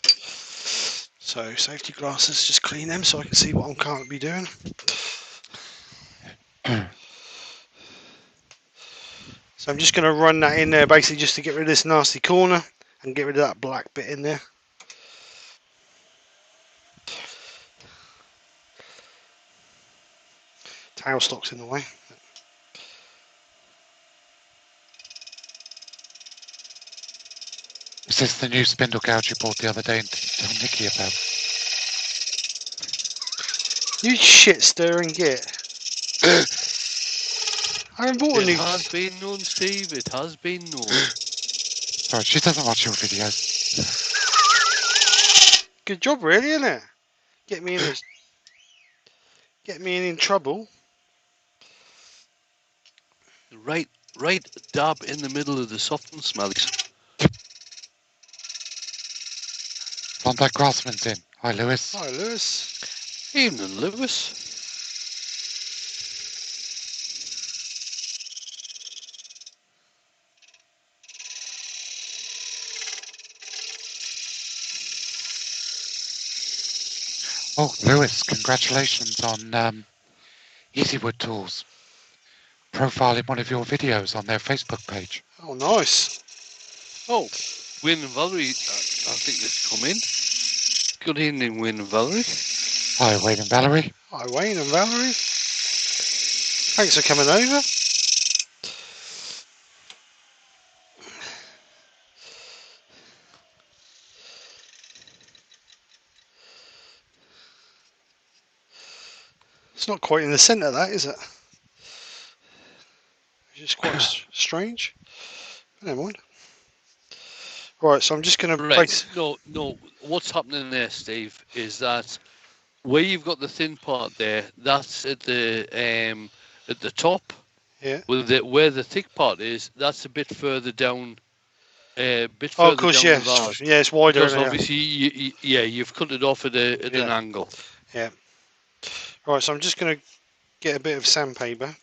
So safety glasses, just clean them so I can see what I can't be doing. So I'm just going to run that in there basically just to get rid of this nasty corner and get rid of that black bit in there. Tail stock's in the way. Is this the new spindle gouge you bought the other day and didn't tell Nikki about? You shit stirring git. I haven't bought a new. It has been known, Steve. It has been known. Sorry, she doesn't watch your videos. Good job, really, isn't it? Get me in trouble. Right dab in the middle of the soft and smellies. Klondike Grassman's in. Hi, Lewis. Hi, Lewis. Evening, Lewis. Oh, Lewis, congratulations on Easy Wood Tools profiling one of your videos on their Facebook page. Oh, nice. Oh, Wayne and Valerie, I think they've come in. Good evening, Wayne and Valerie. Hi, Wayne and Valerie. Hi, Wayne and Valerie. Thanks for coming over. It's not quite in the centre, that, is it? It's just quite strange. Never mind. Right, so I'm just going to... Right, no, what's happening there, Steve, is that where you've got the thin part there, that's at the top. Yeah. Where the thick part is, that's a bit further down. Oh, of course, down yeah. the vase. Yeah, it's wider. Because obviously, you've cut it off at an angle. Yeah. Right, so I'm just going to get a bit of sandpaper.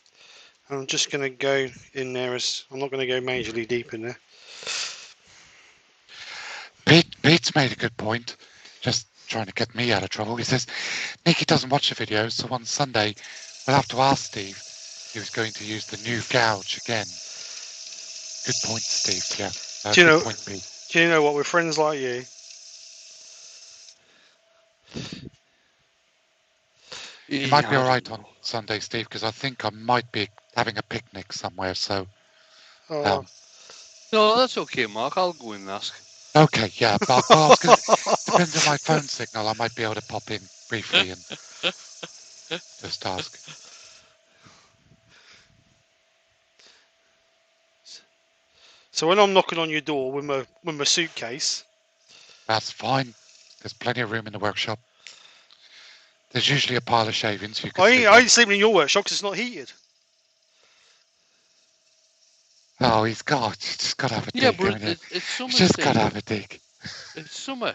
I'm just going to go in there I'm not going to go majorly deep in there. Pete's made a good point, just trying to get me out of trouble. He says, Nikki doesn't watch the videos, so on Sunday we'll have to ask Steve if he was going to use the new gouge again. Good point, Steve, yeah. Do you know, point, Pete. Do you know what, with friends like you, You might be I all right don't on know. Sunday, Steve, because I think I might be having a picnic somewhere. So, Oh. No, that's okay, Mark. I'll go and ask. okay, yeah. But I was going to. Depends on my phone signal. I might be able to pop in briefly and just ask. So when I'm knocking on your door with my suitcase, That's fine. There's plenty of room in the workshop. There's usually a pile of shavings you could sleep I on. ain't sleeping in your workshop because it's not heated. Oh, he's just got to have a Yeah, dig, but haven't you? it's summer, He's just got to Steve. have a dig. It's summer.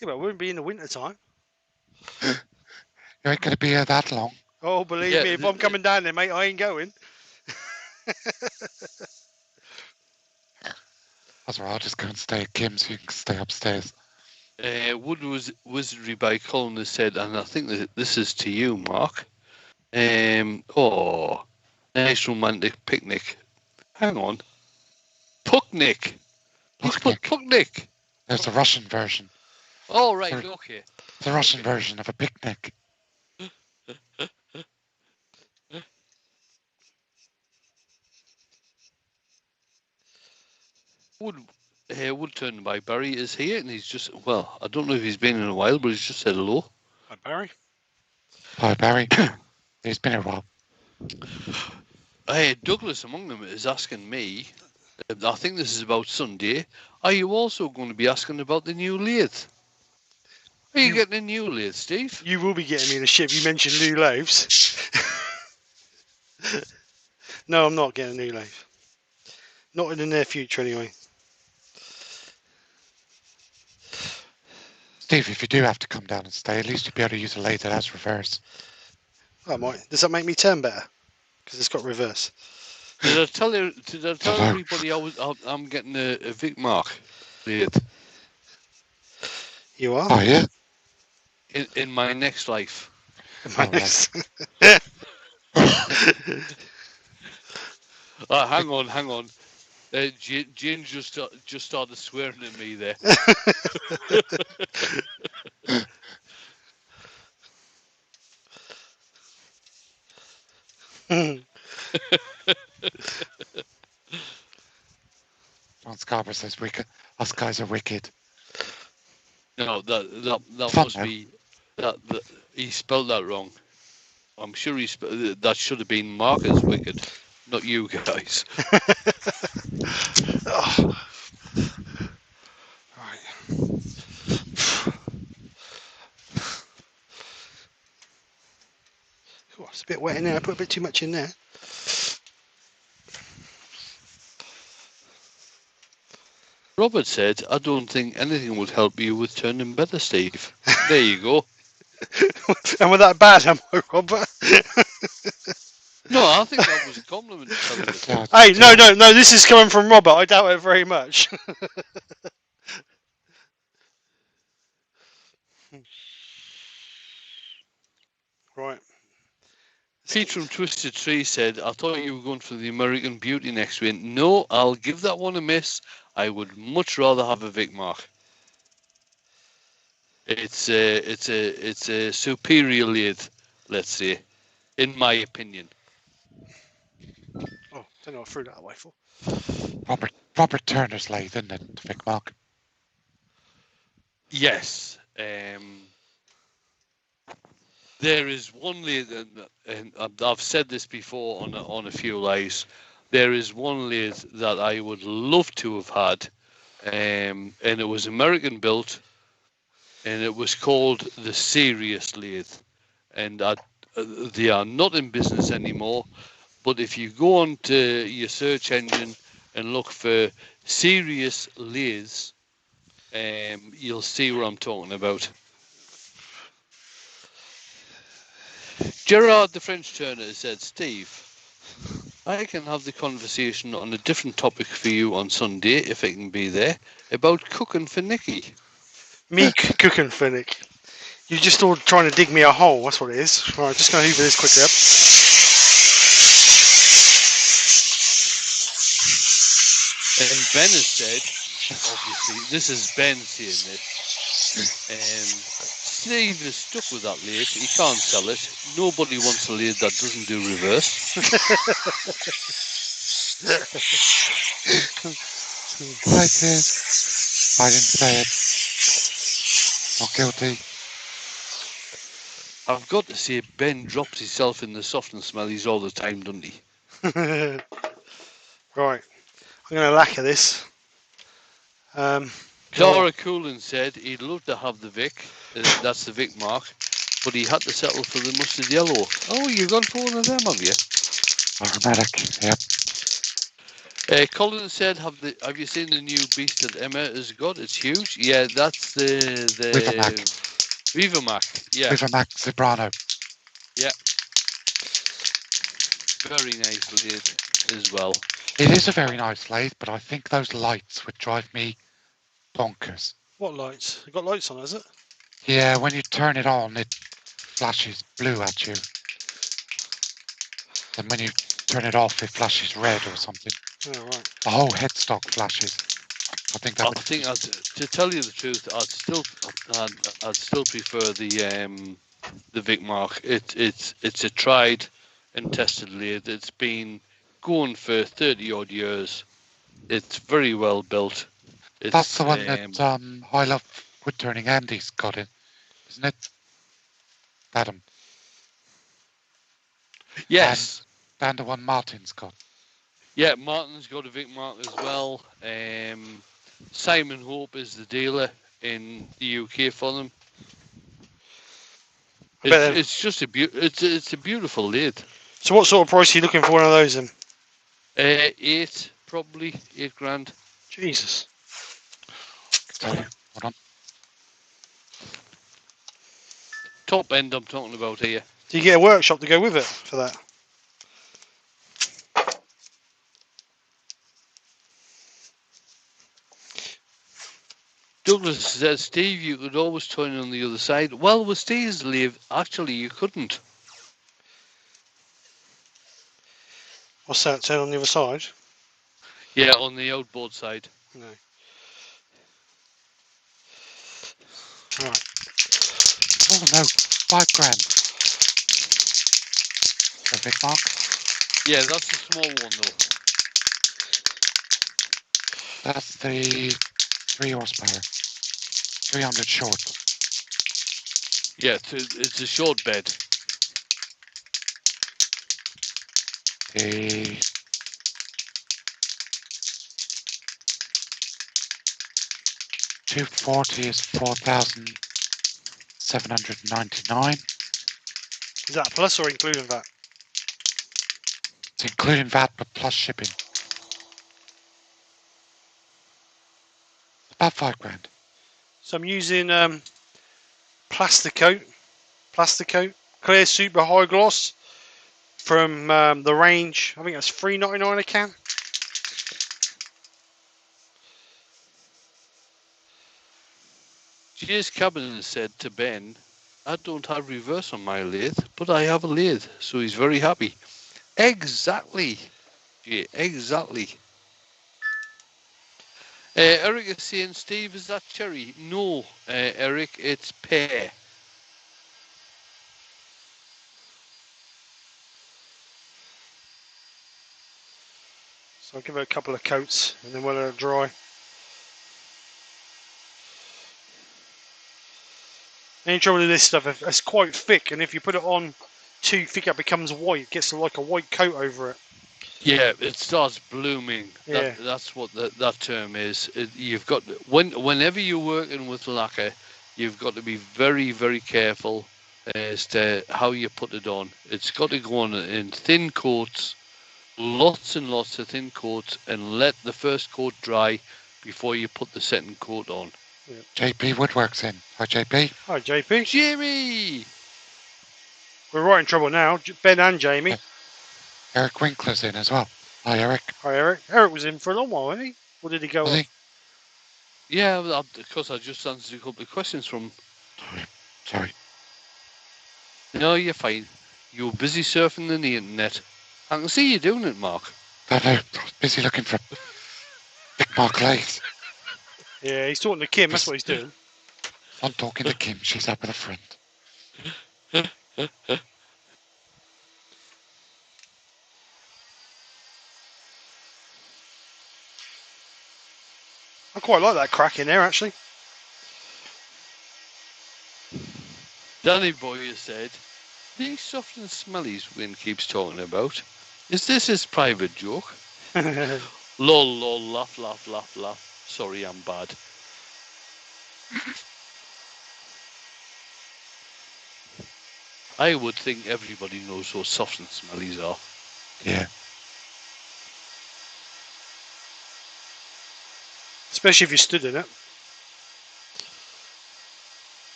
Yeah, but it wouldn't be in the winter time. You ain't going to be here that long. Oh, believe Yeah, me, if I'm coming down there, mate, I ain't going. That's all right. I'll just go and stay at Kim's. So you can stay upstairs. Wood was Wizardry by Colin has said, and I think that this is to you, Mark. Oh, nice romantic picnic. Hang on. Pucknick. He's put Pucknick. There's a Russian version. Oh, right, okay. It's a Russian version of a picnic. Woodturning by Barry is here, and he's just, well, I don't know if he's been in a while, but he's just said hello. Hi, Barry. Hi, Barry. It's been a while. Douglas among them is asking me, I think this is about Sunday, are you also going to be asking about the new lathe? Are you getting a new lathe, Steve? You will be getting me in a ship. You mentioned new lathes. No, I'm not getting a new lathe. Not in the near future, anyway. Steve, if you do have to come down and stay, at least you'll be able to use a lathe that has reverse. I might. Does that make me turn better? Because it's got reverse. Did I tell Hello. everybody I'm getting a Vic Mark lathe You are? Oh, yeah? in my next life? All right. Hang on. Jane just started swearing at me there. John Scarborough says, wicked. Us guys are wicked. No, that Fun, must though. be that he spelled that wrong. I'm sure that should have been Mark as wicked, not you guys. Oh. Right. Oh, it's a bit wet in there. I put a bit too much in there. Robert said, I don't think anything would help you with turning better, Steve. There you go. And with that bad, am I, Robert? No, I think that was a compliment. Hey, no. This is coming from Robert. I doubt it very much. Right. Pete from Twisted Tree said, I thought you were going for the American Beauty next week. No, I'll give that one a miss. I would much rather have a Vic Mark. It's a superior lathe, let's say, in my opinion. Oh, don't know. I threw that away for. Robert Turner's lathe, isn't it, Vic Mark? Yes. There is one lathe, and I've said this before on a few lives. There is one lathe that I would love to have had, and it was American built, and it was called the Serious Lathe, and they are not in business anymore. But if you go onto your search engine and look for Serious Lathes, you'll see what I'm talking about. Gerard the French Turner said, Steve, I can have the conversation on a different topic for you on Sunday, if I can be there, about cooking for Nicky. Me cooking for Nick. You're just all trying to dig me a hole. That's what it is. Right, just going to hoover this quickly up. And Ben has said, obviously, this is Ben saying this. Steve is stuck with that lathe. He can't sell it. Nobody wants a lathe that doesn't do reverse. I did. I didn't say it. Not guilty. I've got to say, Ben drops himself in the softener smellies all the time, doesn't he? Right, I'm going to lacquer this. Clara Coolin said he'd love to have the Vic, that's the Vic mark, but he had to settle for the mustard yellow. Oh, you've gone for one of them, have you? Automatic, yep. Colin said, have you seen the new beast that Emma has got? It's huge. Yeah, that's the Viva Mac. Yeah. Viva Mac Zebrano. Yeah. Very nice lathe as well. It is a very nice lathe, but I think those lights would drive me bonkers. What lights? It got lights on, has it? Yeah, when you turn it on, it flashes blue at you. And when you turn it off, it flashes red or something. Oh, right. The whole headstock flashes. I think that would... to tell you the truth, I'd still prefer the Vic Mark. It's a tried and tested lathe. It's been going for 30 odd years. It's very well built. That's the one that I Love Woodturning Andy's got in, isn't it? Adam. Yes. And the one Martin's got. Yeah, Martin's got a Vic Mark as well. Simon Hope is the dealer in the UK for them. It's just it's a beautiful lathe. So what sort of price are you looking for one of those then? 8 grand. Jesus. Tell you, hold on. Top end I'm talking about here. Do you get a workshop to go with it for that? Douglas says, Steve, you could always turn on the other side. Well, with Steve's lathe, actually, you couldn't. What's that? Turn on the other side? Yeah, on the outboard side. No. Right. Oh no, 5 grand. For a Vic Mark? Yeah, that's a small one though. That's the 3 horsepower. 300 short. Yeah, it's a short bed. The 240 is 4,799. Is that plus or including that? It's including VAT but plus shipping. About 5 grand. So I'm using Plasticoat, clear super high gloss from the range. I think that's $3.99 a can. J.S. Cabin said to Ben, I don't have reverse on my lathe, but I have a lathe, so he's very happy. Exactly. Yeah, exactly. Eric is saying, Steve, is that cherry? No, Eric, it's pear. So I'll give it a couple of coats and then we'll let it dry. Any trouble with this stuff, it's quite thick, and if you put it on too thick it becomes white. It gets like a white coat over it. Yeah, it starts blooming. Yeah. That's what that term is. You've got whenever you're working with lacquer, you've got to be very, very careful as to how you put it on. It's got to go on in thin coats, lots and lots of thin coats, and let the first coat dry before you put the second coat on. Yeah. JP Woodworks in. Hi JP. Hi JP. Jimmy! We're right in trouble now, Ben and Jamie. Yeah. Eric Winkler's in as well. Hi Eric. Hi Eric. Eric was in for a long while, wasn't he? Or did he go Was on? he? Yeah, because I just answered a couple of questions from... Sorry. No, you're fine. You're busy surfing the internet. I can see you doing it, Mark. No, I was busy looking for Vic Mark lathe. Yeah, he's talking to Kim, that's what he's doing. I'm talking to Kim. She's out with a friend. I quite like that crack in there, actually. Danny Boyer said, these soft and smellies Win keeps talking about, is this his private joke? Lol, lol, laugh, laugh, laugh, laugh. Sorry, I'm bad. I would think everybody knows what soft and smellies are. Yeah. Especially if you stood in it.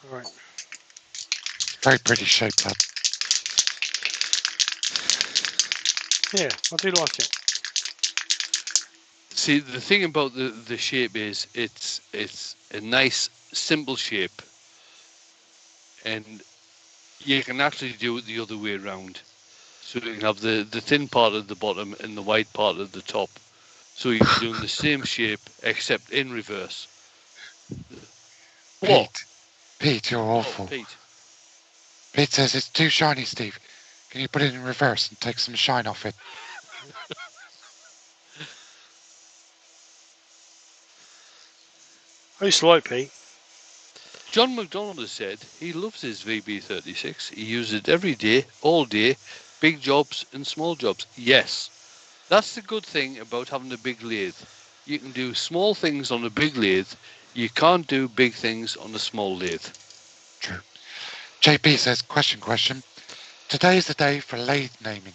All right. Very pretty shape, that. Yeah, I do like it. See, the thing about the shape is it's a nice, simple shape. And you can actually do it the other way around. So you can have the thin part at the bottom and the wide part at the top. So you're doing the same shape except in reverse. What? Pete, you're awful. Pete. Pete says it's too shiny, Steve. Can you put it in reverse and take some shine off it? I used to like Pete. John McDonald has said he loves his VB36. He uses it every day, all day, big jobs and small jobs. Yes, that's the good thing about having a big lathe. You can do small things on a big lathe. You can't do big things on a small lathe. True. JP says, question. Today is the day for lathe naming.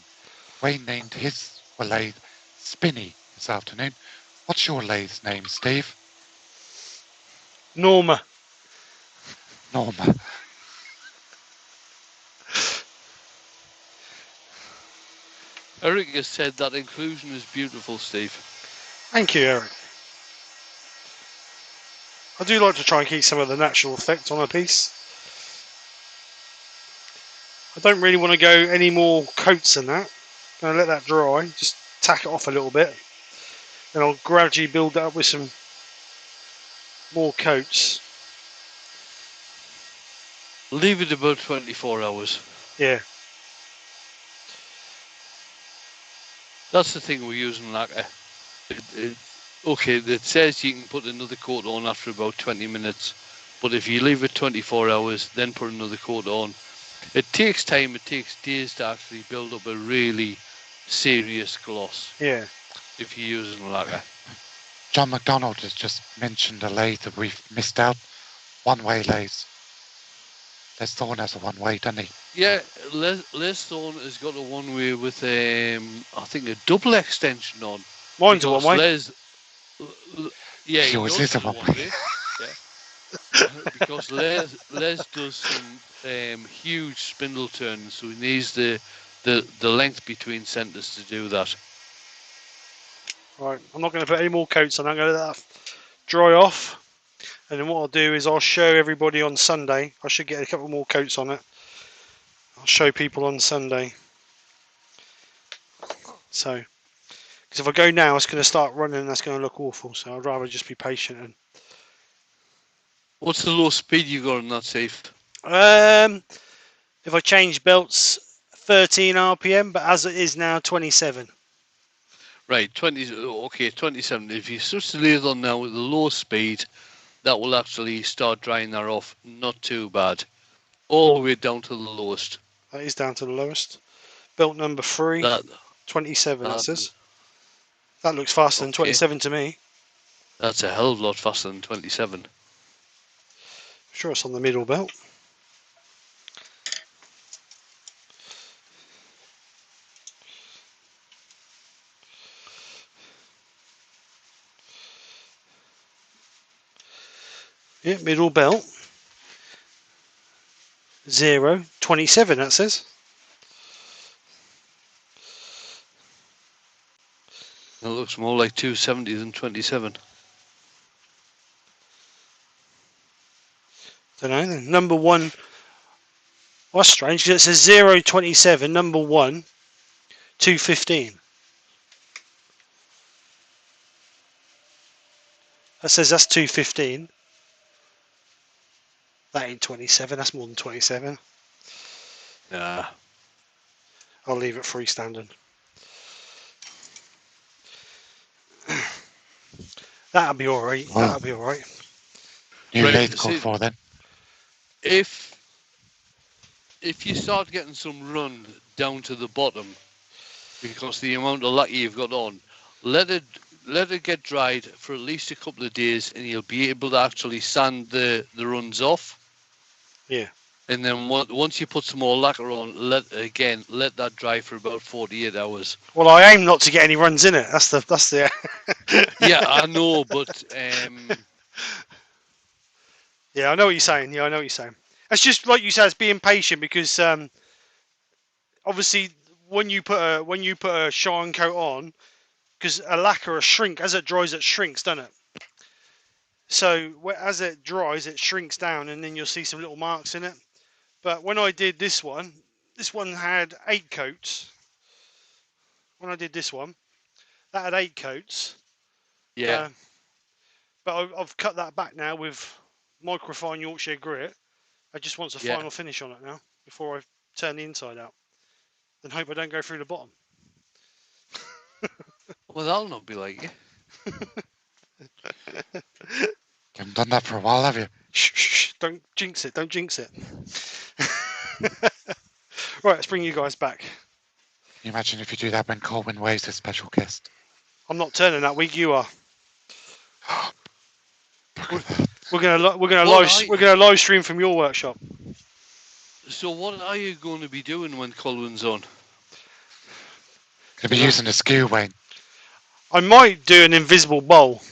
Wayne named his lathe Spinny this afternoon. What's your lathe's name, Steve? Norma. Norma. Eric has said that inclusion is beautiful, Steve. Thank you, Eric. I do like to try and keep some of the natural effect on a piece. I don't really want to go any more coats than that. I'm going to let that dry, just tack it off a little bit. Then I'll gradually build that up with some more coats. Leave it about 24 hours. Yeah. That's the thing we're using lacquer. Okay, it says you can put another coat on after about 20 minutes. But if you leave it 24 hours, then put another coat on, it takes time, it takes days to actually build up a really serious gloss. Yeah. If you're using lacquer. John McDonald has just mentioned a lathe that we've missed out. One-way lathes. Les Thorne has a one-way, doesn't he? Yeah, Les Thorne has got a one-way with, I think, a double extension on. Mine's a one-way. Yeah, he always is a one-way. Yeah. Because Les does some huge spindle turns, so he needs the length between centres to do that. Right, I'm not going to put any more coats on. I'm going to let that dry off. And then what I'll do is I'll show everybody on Sunday. I should get a couple more coats on it. I'll show people on Sunday. So, because if I go now, it's going to start running and that's going to look awful. So I'd rather just be patient. And what's the low speed you got on that safe? If I change belts, 13 RPM, but as it is now, 27. Right, 27. If you switch the lathe on now with the low speed, that will actually start drying that off. Not too bad. All the way down to the lowest. That is down to the lowest. Belt number 3, 27, that says. That looks faster than 27 to me. That's a hell of a lot faster than 27. I'm sure it's on the middle belt. Yeah, middle belt. 0, 27, that says. It looks more like 270 than 27. Don't know then. Number 1. Well, that's strange because it says 0, 27, number 1, 215. That says that's 215. That ain't 27. That's more than 27. Nah. I'll leave it freestanding. That'll be all right. Oh. That'll be all right. New Right, lathe called see, for then. if you start getting some run down to the bottom, because the amount of lacquer you've got on, let it get dried for at least a couple of days, and you'll be able to actually sand the runs off. Yeah. And then once you put some more lacquer on, let that dry for about 48 hours. Well, I aim not to get any runs in it. That's the. Yeah, I know, but Yeah, I know what you're saying. Yeah, I know what you're saying. It's just like you said, it's being patient because obviously when you put a shine coat on, because a lacquer shrink as it dries, it shrinks, doesn't it? So as it dries, it shrinks down, and then you'll see some little marks in it. But when I did this one had 8 coats. When I did this one, that had 8 coats. yeah, But I've cut that back now with microfine Yorkshire grit. I just want a yeah. final finish on it now before I turn the inside out. Then hope I don't go through the bottom. Well, that'll not be like you. You haven't done that for a while, have you? Shh, shh, shh, don't jinx it. Don't jinx it. Right, let's bring you guys back. Can you imagine if you do that when Colwyn Way's a special guest? I'm not turning that week. You are. Look at that. We're gonna live stream from your workshop. So what are you going to be doing when Colwyn's on? Gonna be using a skew, Wayne. I might do an invisible bowl.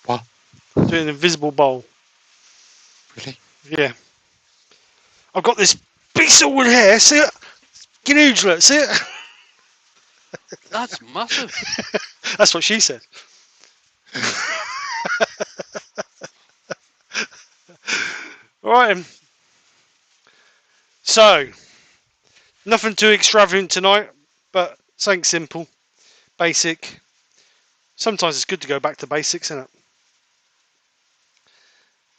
What? Do an invisible bowl. Really? Yeah. I've got this piece of wood here. See it? Get huge, look. See it? That's massive. That's what she said. All right. So, nothing too extravagant tonight, but something simple, basic. Sometimes it's good to go back to basics, isn't it?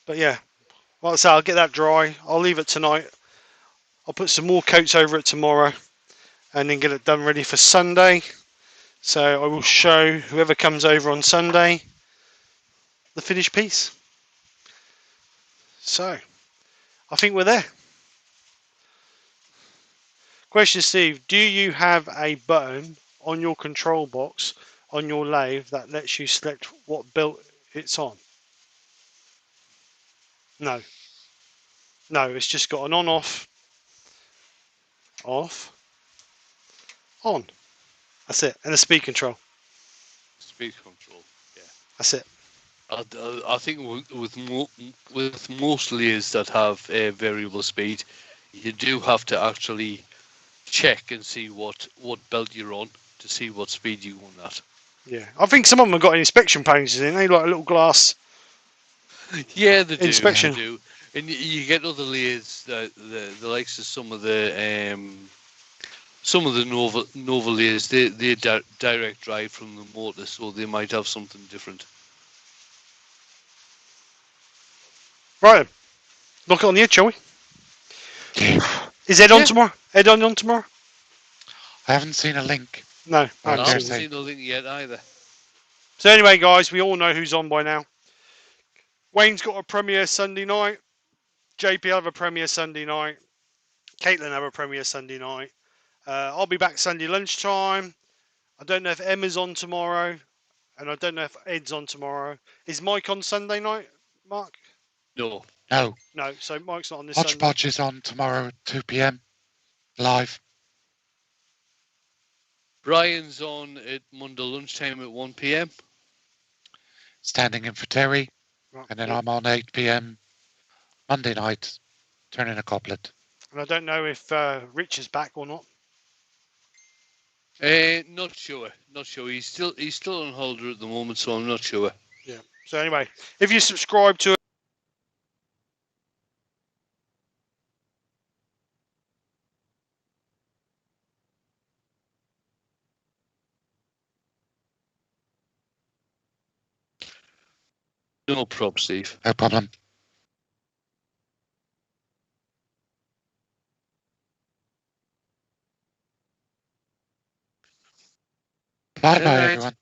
But yeah, like I say, I'll get that dry. I'll leave it tonight. I'll put some more coats over it tomorrow, and then get it done ready for Sunday. So I will show whoever comes over on Sunday the finished piece. So, I think we're there. Question, Steve, do you have a button on your control box on your lathe that lets you select what belt it's on? No. No, it's just got an on, off, on. That's it. And a speed control. Speed control. Yeah. That's it. I think with most layers that have variable speed, you do have to actually check and see what belt you're on to see what speed you want at. Yeah. I think some of them have got inspection pages in. They like a little glass. Yeah, they do. Inspection. They do. And you get other layers, the likes of some of the Nova layers. They direct drive from the motor, so they might have something different. Right. Look it on the edge, shall we? Yeah. Is Ed on tomorrow? Ed on tomorrow? I haven't seen a link. No, I I haven't haven't seen it. seen the link yet either. So anyway, guys, we all know who's on by now. Wayne's got a premiere Sunday night. JP will have a premiere Sunday night. Caitlin have a premiere Sunday night. I'll be back Sunday lunchtime. I don't know if Emma's on tomorrow, and I don't know if Ed's on tomorrow. Is Mike on Sunday night, Mark? No. No. No, so Mike's not on this Sunday. Hodgepodge is on tomorrow at 2 p.m. live. Brian's on at Monday lunchtime at 1 p.m. Standing in for Terry. Right. And then I'm on 8 p.m. Monday night, turning a goblet. And I don't know if Rich is back or not. Not sure. Not sure. He's still on holder at the moment, so I'm not sure. Yeah. So anyway, if you subscribe to No problem, Steve. No problem. Bye-bye, everyone.